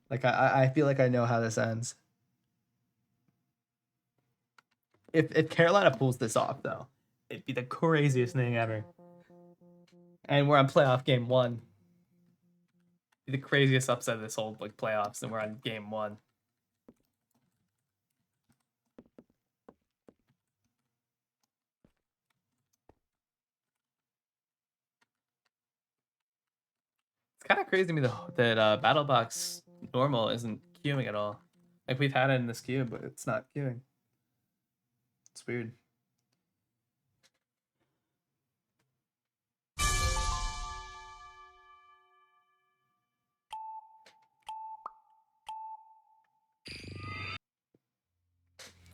Like I feel like I know how this ends. If Carolina pulls this off though, it'd be the craziest thing ever. And we're on playoff game 1. Be the craziest upset of this whole like playoffs, and we're on game 1. It's kind of crazy to me though that Battle Box normal isn't queuing at all. Like we've had it in this queue, but it's not queuing. It's weird.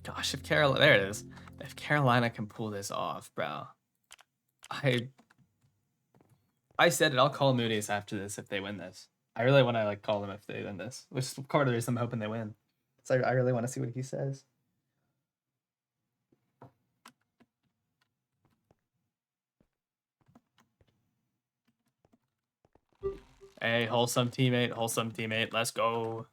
Gosh, if Carolina, there it is. If Carolina can pull this off, bro, I said it. I'll call Moody's after this if they win this. I really want to like call them if they win this, which is part of the reason I'm hoping they win. So I really want to see what he says. Hey, wholesome teammate, let's go.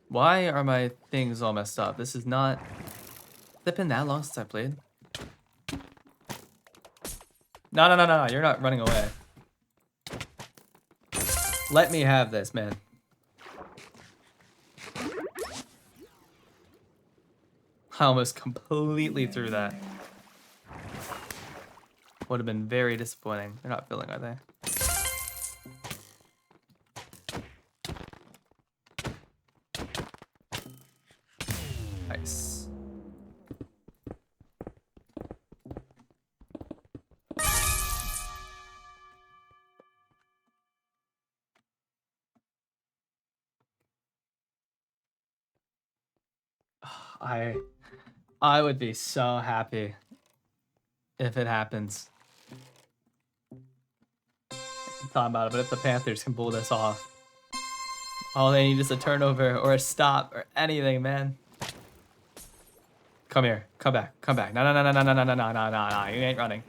Why are my things all messed up? This is not... Has it been that long since I played? No, you're not running away. Let me have this, man. I almost completely threw that. Would have been very disappointing. They're not filling, are they? Nice. I would be so happy if it happens. I'm talking about it, but if the Panthers can pull this off, all they need is a turnover or a stop or anything, man. Come here. Come back. Come back. No. You ain't running.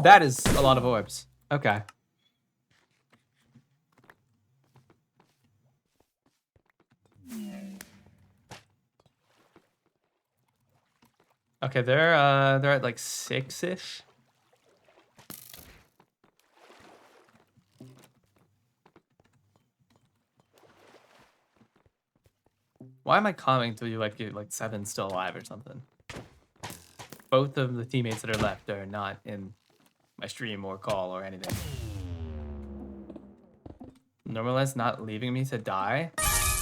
That is a lot of orbs. Okay. Okay, they're at like 6-ish. Why am I commenting to you like you're like 7's still alive or something? Both of the teammates that are left are not in my stream or call or anything. Normalize not leaving me to die?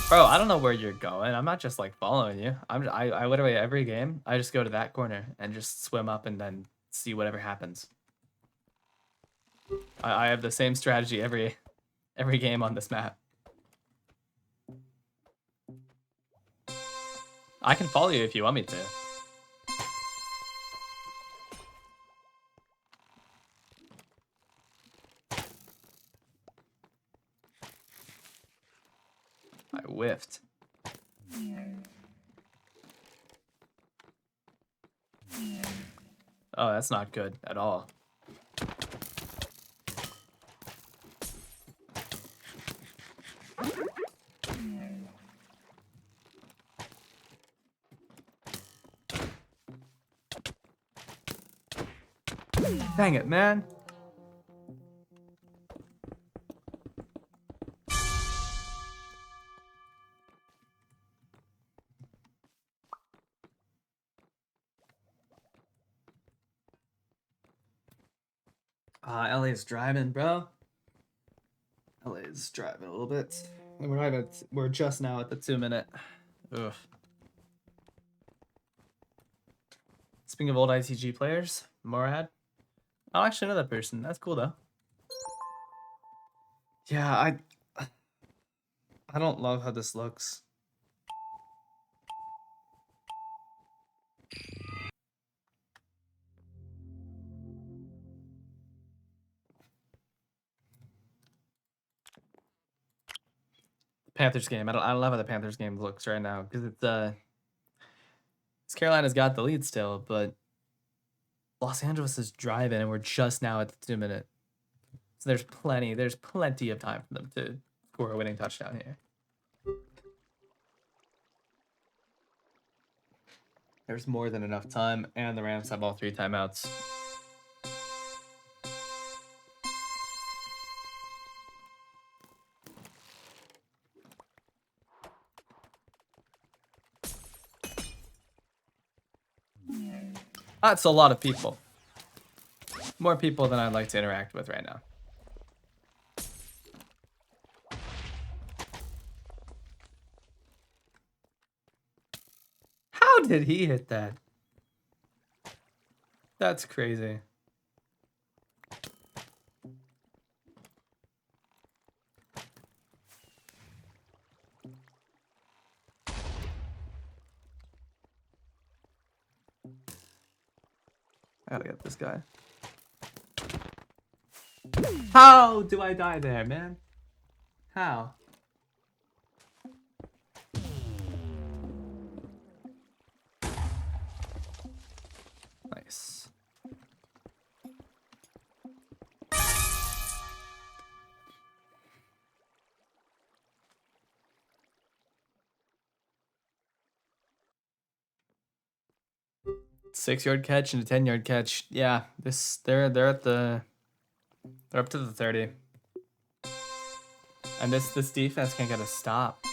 Bro, I don't know where you're going. I'm not just like following you. I literally every game I just go to that corner and just swim up and then see whatever happens. I have the same strategy every game on this map. I can follow you if you want me to. I whiffed. Oh, that's not good at all. Dang it, man. LA's driving, bro. LA's driving a little bit. And we're just now at the 2-minute. Ugh. Speaking of old ITG players, Morad. I don't actually know that person. That's cool though. Yeah, I don't love how this looks. Panthers game. I don't love how the Panthers game looks right now because it's Carolina's got the lead still, but Los Angeles is driving and we're just now at the 2-minute. So there's plenty of time for them to score a winning touchdown here. There's more than enough time, and the Rams have all 3 timeouts. That's a lot of people. More people than I'd like to interact with right now. How did he hit that? That's crazy. I gotta get this guy. How do I die there, man? How? Nice. Six-yard catch and a 10-yard catch. Yeah, they're up to the 30. And this defense can't get a stop.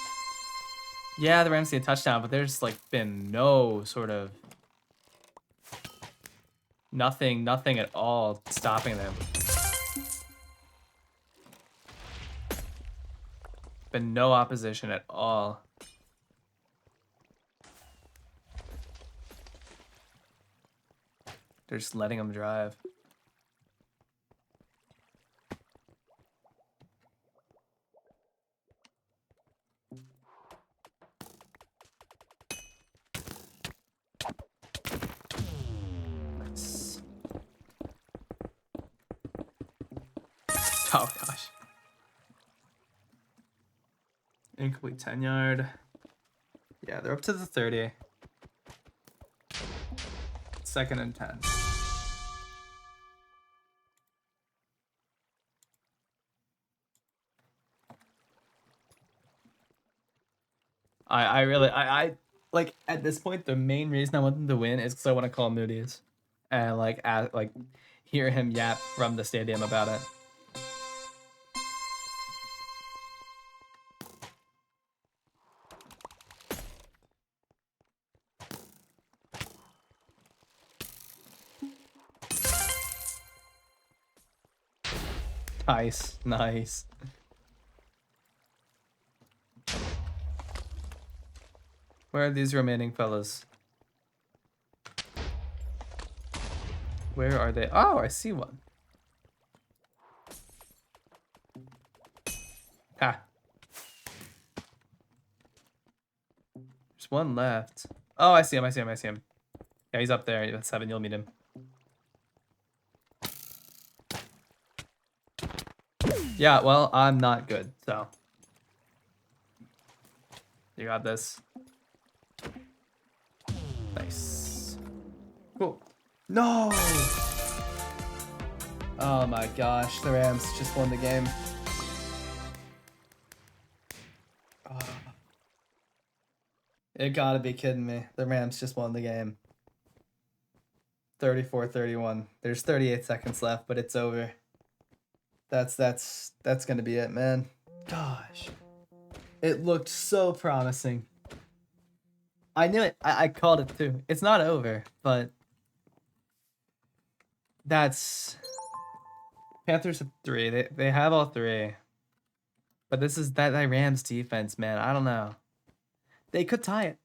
Yeah, the Rams need a touchdown, but there's like been no sort of nothing at all stopping them. Been no opposition at all. They're just letting them drive. Nice. Oh gosh. Incomplete 10-yard. Yeah, they're up to the 30. 2nd and 10. I like at this point the main reason I want them to win is because I want to call Moody's and like hear him yap from the stadium about it. Nice. Where are these remaining fellas? Where are they? Oh, I see one. Ha. There's one left. Oh, I see him. Yeah, he's up there. At 7, you'll meet him. Yeah, well, I'm not good, so. You got this. Nice. Cool. No! Oh my gosh, the Rams just won the game. Oh. You gotta be kidding me. The Rams just won the game. 34-31. There's 38 seconds left, but it's over. That's gonna be it, man. Gosh. It looked so promising. I knew it. I called it too. It's not over, but that's Panthers have 3. They have all 3. But this is that Rams defense, man. I don't know. They could tie it.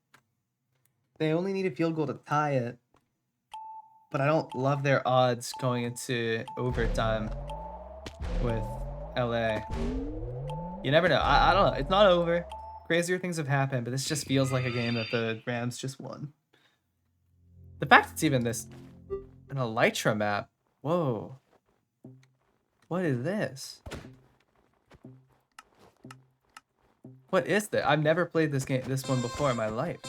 They only need a field goal to tie it. But I don't love their odds going into overtime with LA. You never know. I don't know. It's not over. Crazier things have happened, but this just feels like a game that the Rams just won. The fact it's even this an Elytra map. Whoa. What is this? What is that? I've never played this one before in my life.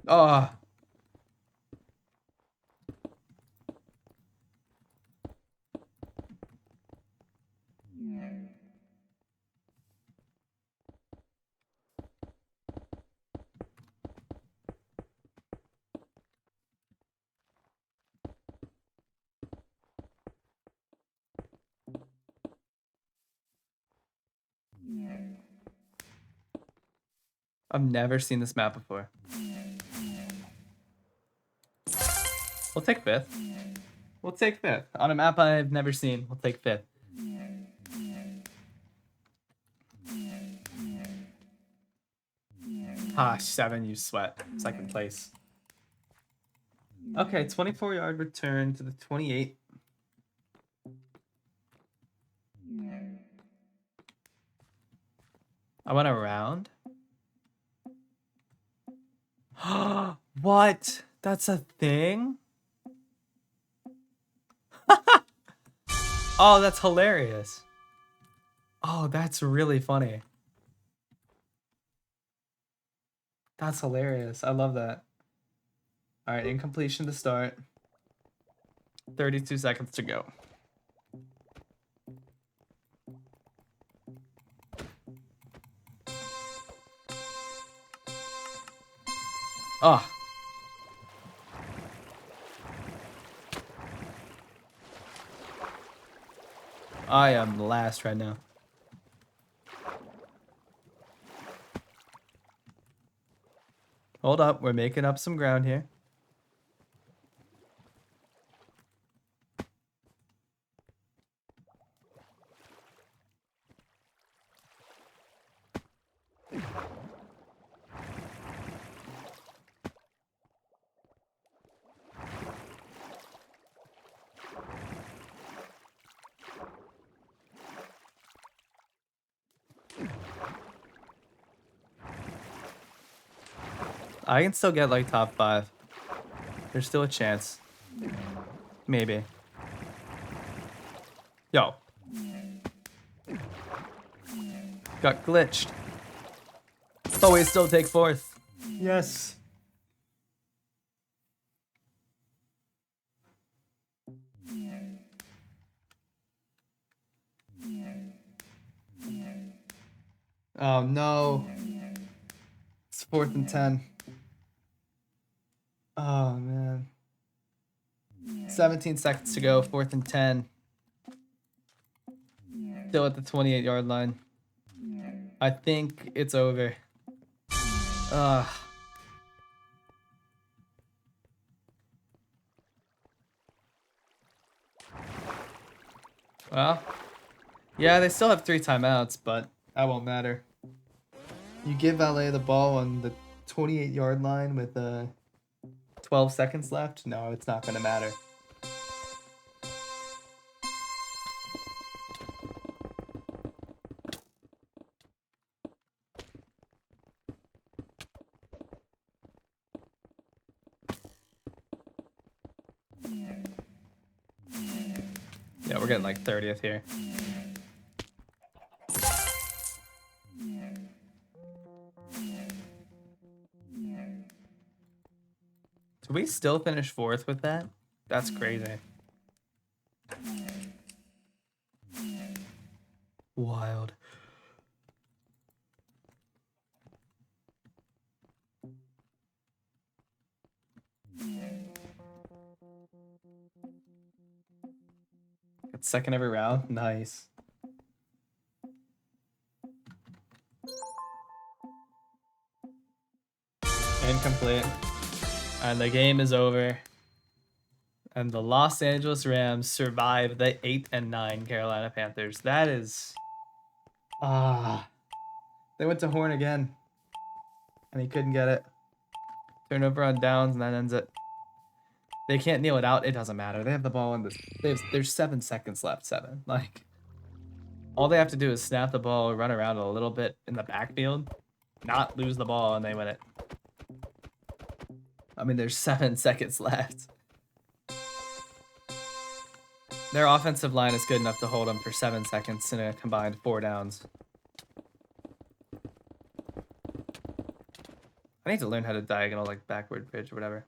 Oh. I've never seen this map before. We'll take 5th. We'll take 5th. On a map I've never seen, we'll take 5th. Ah, 7, you sweat. 2nd place. Okay, 24-yard return to the 28. I went around. What? That's a thing? Oh, that's hilarious. Oh, that's really funny. That's hilarious. I love that. All right, incompletion to start. 32 seconds to go. Oh. I am last right now. Hold up, we're making up some ground here. I can still get like top 5. There's still a chance. Maybe. Yo. Got glitched. But we still take 4th. Yes. Oh no. It's 4th and 10. Oh man. 17 seconds to go, 4th and 10. Still at the 28-yard line. I think it's over. Ugh. Well, yeah, they still have 3 timeouts, but that won't matter. You give LA the ball on the 28-yard line with 12 seconds left? No, it's not going to matter. Yeah, we're getting like 30th here. Did we still finish 4th with that? That's crazy. Wild. Got second every round. Nice. Incomplete. And the game is over. And the Los Angeles Rams survive the 8 and 9 Carolina Panthers. That is... They went to Horn again. And he couldn't get it. Turnover on downs, and that ends it. They can't kneel it out. It doesn't matter. They have the ball in this. There's 7 seconds left. 7. Like, all they have to do is snap the ball, run around a little bit in the backfield, not lose the ball, and they win it. I mean, there's 7 seconds left. Their offensive line is good enough to hold them for 7 seconds in a combined 4 downs. I need to learn how to diagonal, like backward pitch or whatever.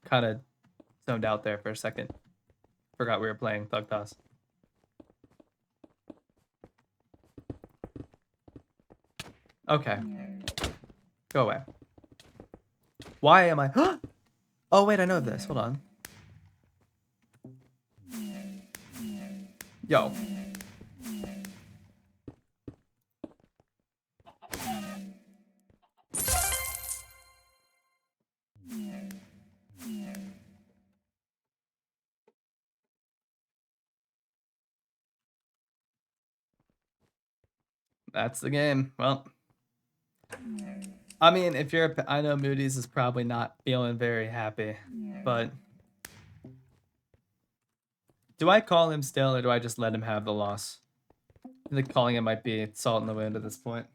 Kind of zoned out there for a second. Forgot we were playing Thug Toss. Okay. Go away. Why am I... Oh, wait, I know this. Hold on. Yo. That's the game. Well, I mean, if you're I know Moody's is probably not feeling very happy, but do I call him still, or do I just let him have the loss? I think calling him might be salt in the wind at this point.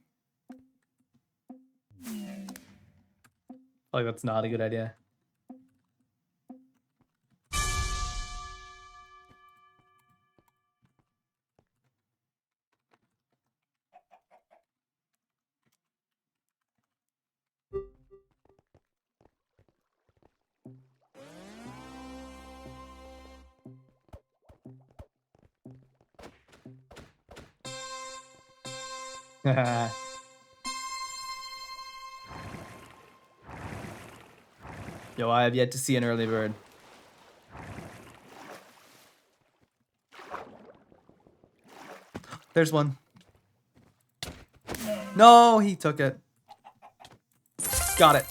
Like, that's not a good idea. Yo, I have yet to see an early bird. There's one. No, he took it. Got it.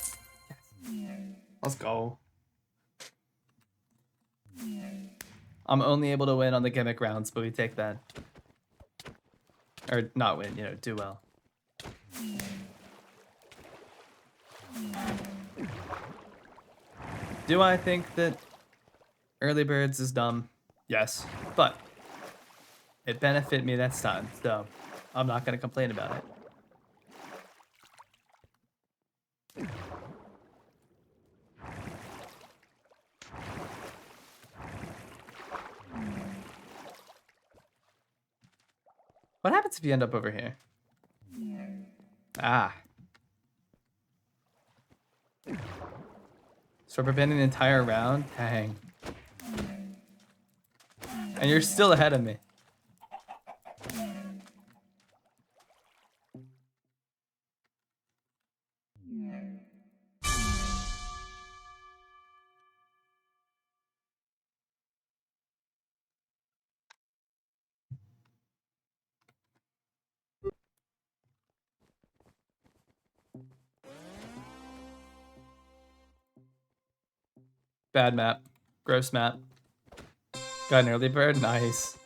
Let's go. I'm only able to win on the gimmick rounds, but we take that. Or not win, you know, do well. Do I think that early birds is dumb? Yes, but it benefited me that time, so I'm not gonna complain about it. What happens if you end up over here? Ah. So we're preventing an entire round? Dang. And you're still ahead of me. Bad map. Gross map. Got an early bird? Nice.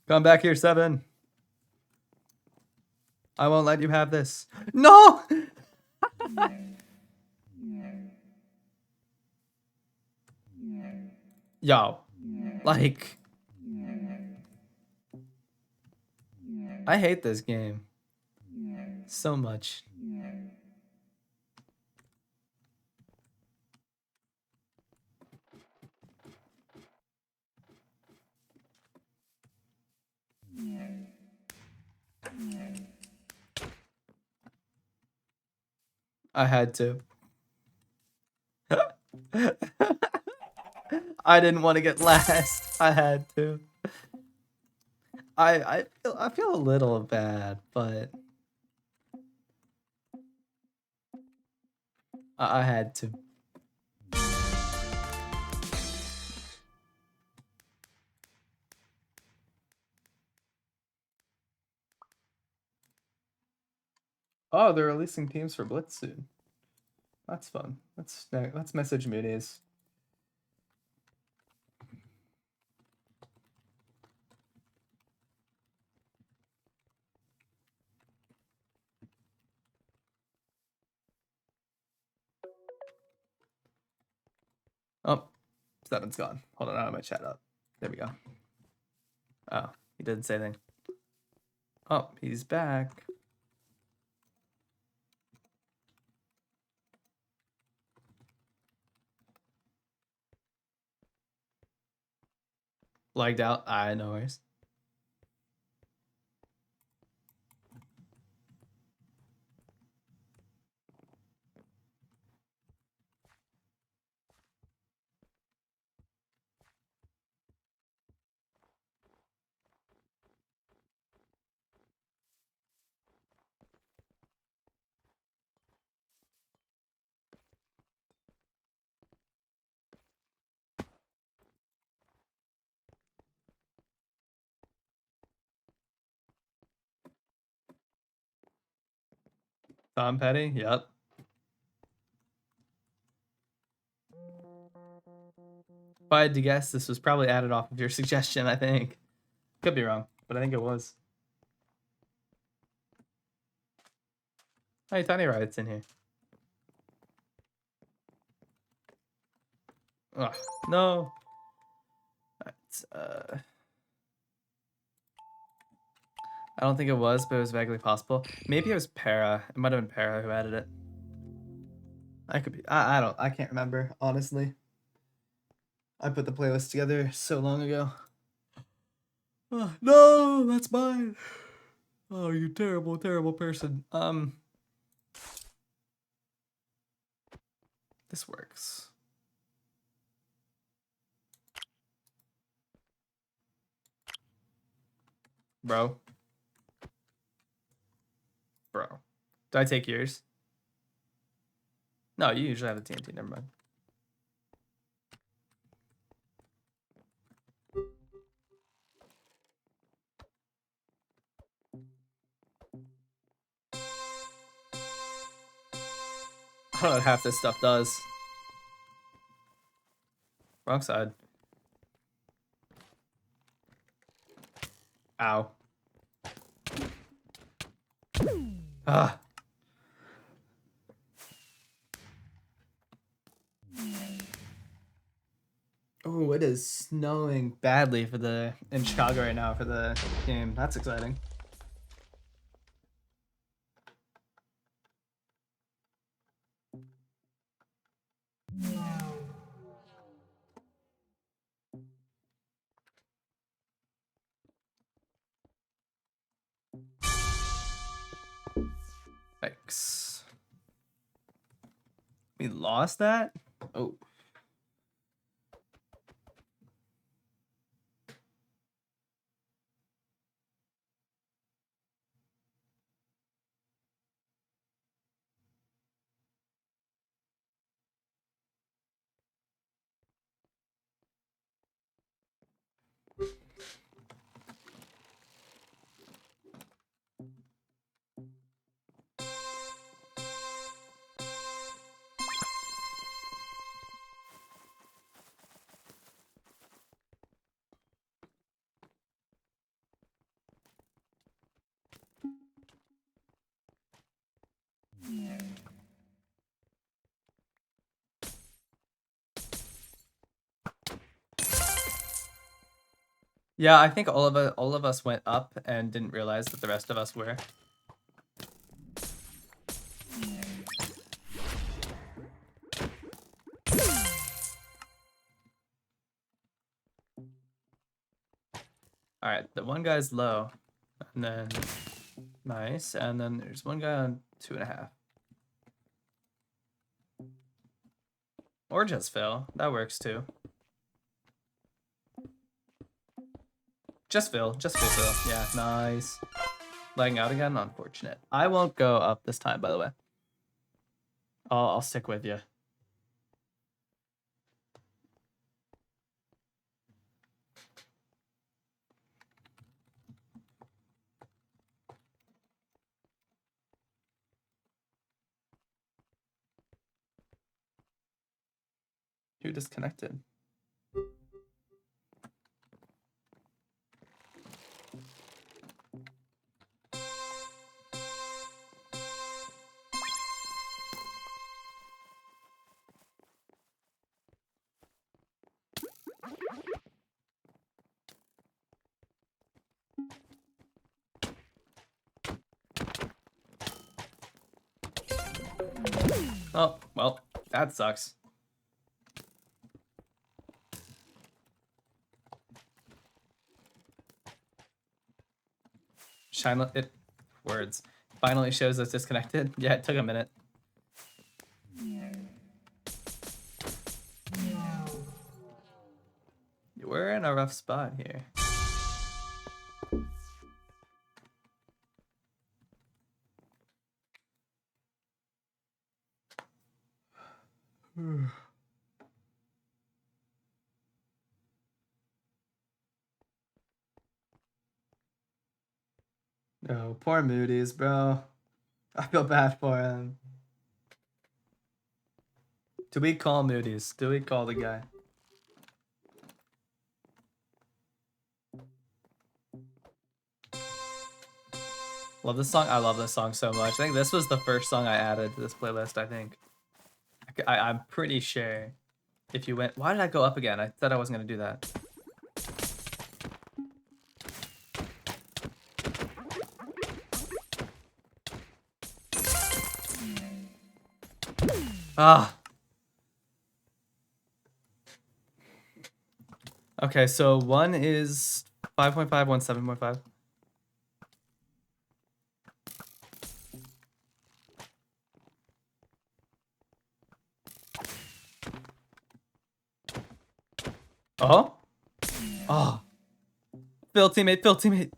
Come back here, 7. I won't let you have this. No! Yo. Like... I hate this game. So much. I had to. I didn't want to get last. I had to. I feel a little bad, but I had to. Oh, they're releasing teams for Blitz soon. That's fun. Let's message Moonies. Oh, Seven's gone. Hold on, I have my chat up. There we go. Oh, he didn't say anything. Oh, he's back. Lagged out. No worries. Tom Petty. Yep. If I had to guess, this was probably added off of your suggestion, I think. Could be wrong, but I think it was. Hey, Tiny Riot's in here. Oh, no. Right, I don't think it was, but it was vaguely possible. Maybe it was Para. It might have been Para who added it. I could be. I can't remember, honestly. I put the playlist together so long ago. Oh, no, that's mine. Oh, you terrible, terrible person. This works. Bro. Did I take yours? No, you usually have a TNT. Never mind. I don't know what half this stuff does. Wrong side. Ow. Ah. Oh, it is snowing badly in Chicago right now for the game. That's exciting. Yikes. We lost that? Oh. Yeah, I think all of us went up and didn't realize that the rest of us were. All right, the one guy's low, and then nice, and then there's one guy on 2.5. Or just fill. That works too. Just fill. Just full fill. Yeah, nice. Lagging out again? Unfortunate. I won't go up this time, by the way. I'll stick with you. You're disconnected. Oh, well, that sucks. Shine it. Words. Finally shows us disconnected. Yeah, it took a minute. We're in a rough spot here. No, poor Moody's, bro. I feel bad for him. Do we call Moody's? Do we call the guy? Love this song. I love this song so much. I think this was the first song I added to this playlist, I think. I'm pretty sure. If you went... Why did I go up again? I said I wasn't going to do that. Ah. Okay, so one is 5.5, one's 7.5. Oh? Oh. Fill teammate, fill teammate.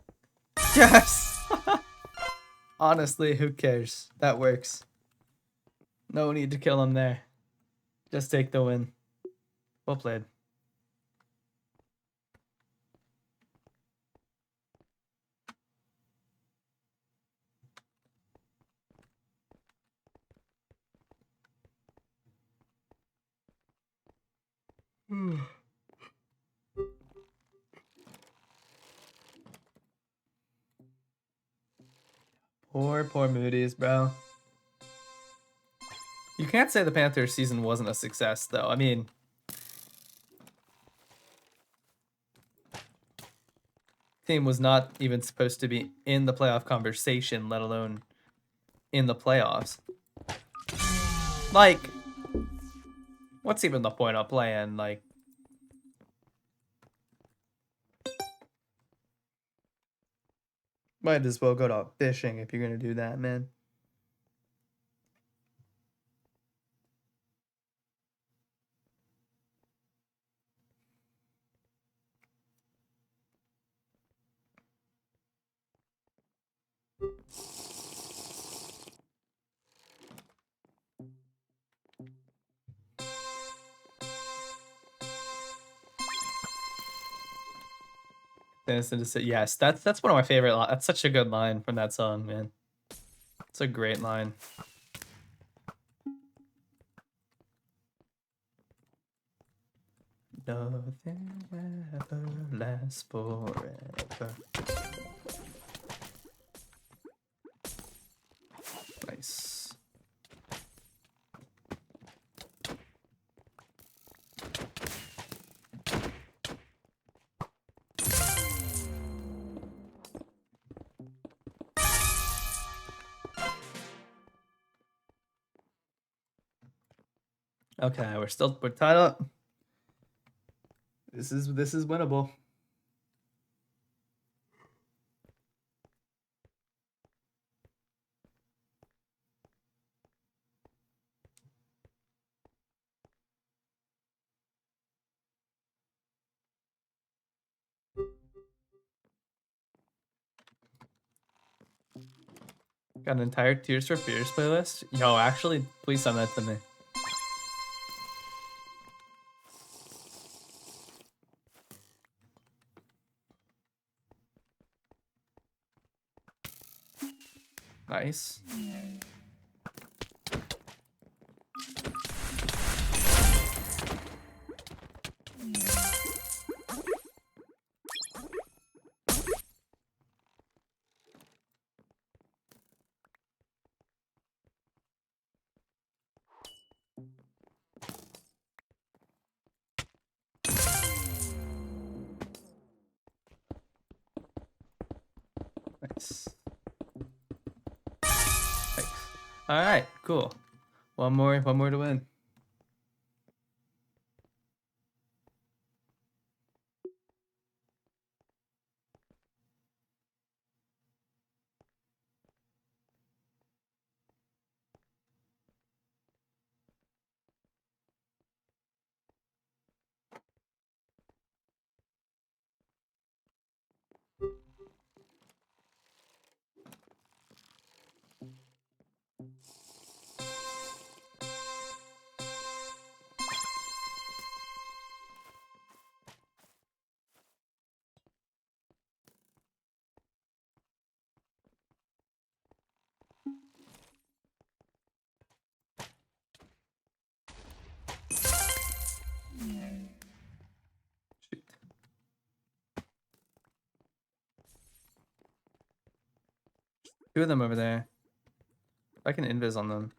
Yes! Honestly, who cares? That works. No need to kill him there. Just take the win. Well played. Poor Moody's, bro. You can't say the Panthers season wasn't a success, though. I mean, team was not even supposed to be in the playoff conversation, let alone in the playoffs. Like, what's even the point of playing? Like, might as well go out fishing if you're gonna do that, man. Innocent to say yes. That's one of my favorite. That's such a good line from that song, man. It's a great line. Nothing ever lasts forever. Nice. Okay, we're tied up. This is winnable. Got an entire Tears for Fears playlist. Yo, actually, please send that to me. Nice. Nice. Nice. All right, cool. One more to win. Shoot. Two of them over there. I can invis on them.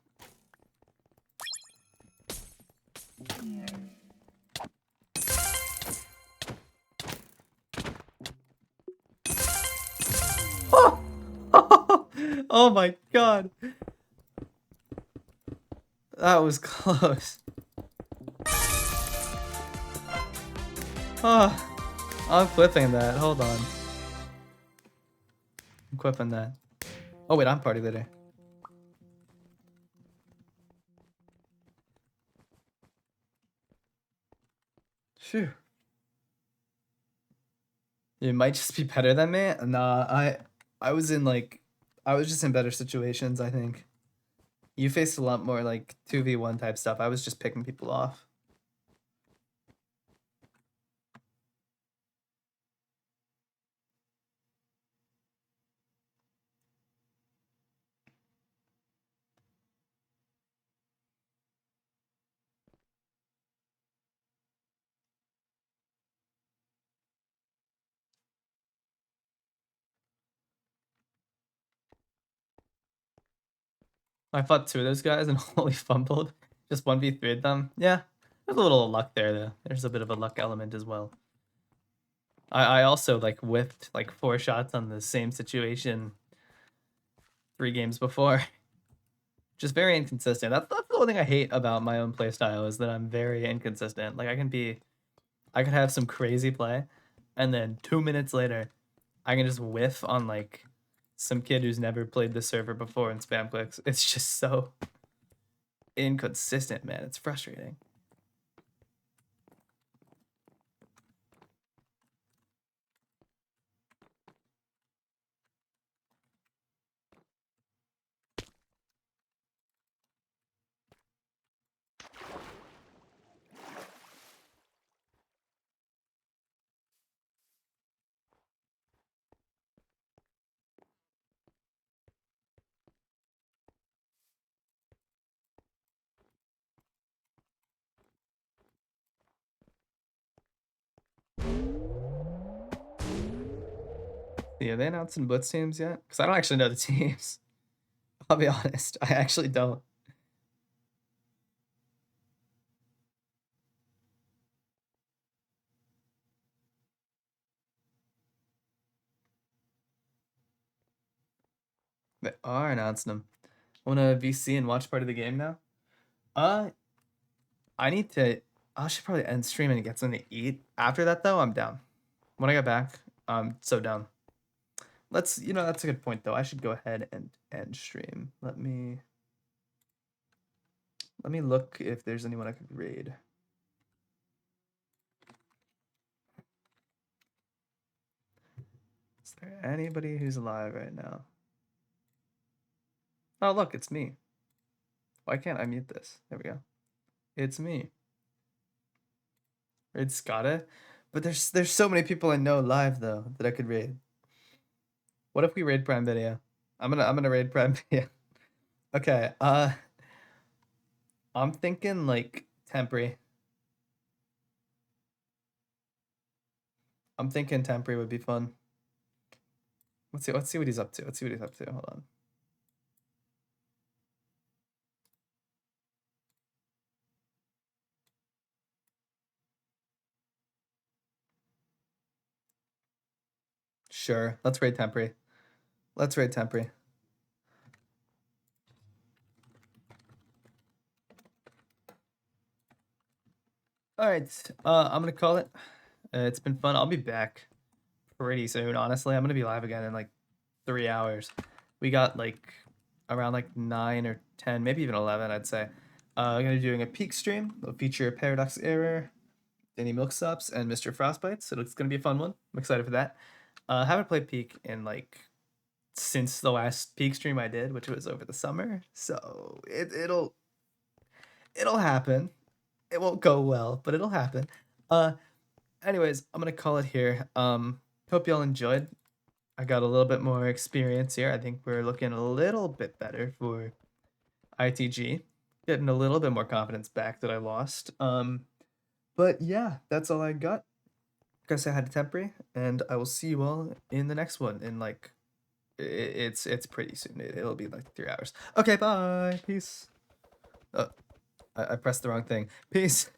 Oh! Oh my god. That was close. Oh, I'm flipping that. Hold on. I'm clipping that. Oh wait, I'm party leader. Phew. You might just be better than me. Nah, I was in like I was just in better situations, I think. You faced a lot more like 2v1 type stuff. I was just picking people off. I fought two of those guys and holy fumbled. Just 1v3'd them. Yeah. There's a little luck there though. There's a bit of a luck element as well. I also like whiffed like 4 shots on the same situation 3 games before. Just very inconsistent. That's the one thing I hate about my own playstyle is that I'm very inconsistent. Like I could have some crazy play, and then 2 minutes later, I can just whiff on like some kid who's never played the server before and spam clicks. It's just so inconsistent, man. It's frustrating. Yeah, they announced some Blitz teams yet? Because I don't actually know the teams. I'll be honest. I actually don't. They are announcing them. Wanna VC and watch part of the game now? Uh, I need to. I should probably end stream and get something to eat. After that, though, I'm down. When I get back, I'm so down. Let's. That's a good point, though. I should go ahead and end stream. Let me look if there's anyone I could raid. Is there anybody who's alive right now? Oh, look, it's me. Why can't I mute this? There we go. It's me. Raid Skada. But there's so many people I know live though that I could raid. What if we raid Prime Video? I'm gonna raid Prime Video. Okay, I'm thinking like temporary. I'm thinking temporary would be fun. Let's see what he's up to. Let's see what he's up to. Hold on. Sure. Let's raid temporary. Let's raid temporary. All right. I'm gonna call it. It's been fun. I'll be back pretty soon. Honestly, I'm gonna be live again in like 3 hours. We got like around like 9 or 10, maybe even 11, I'd say. I'm gonna be doing a peak stream. It'll feature Paradox Error, Danny Milksops, and Mr. Frostbite. So it's gonna be a fun one. I'm excited for that. Haven't played Peak in like since the last Peak stream I did, which was over the summer. So it'll happen. It won't go well, but it'll happen. Anyways, I'm gonna call it here. Hope y'all enjoyed. I got a little bit more experience here. I think we're looking a little bit better for ITG. Getting a little bit more confidence back that I lost. But yeah, that's all I got. Guess I had a temporary, and I will see you all in the next one. In like, it's pretty soon. It'll be like 3 hours. Okay, bye. Peace. Oh, I pressed the wrong thing. Peace.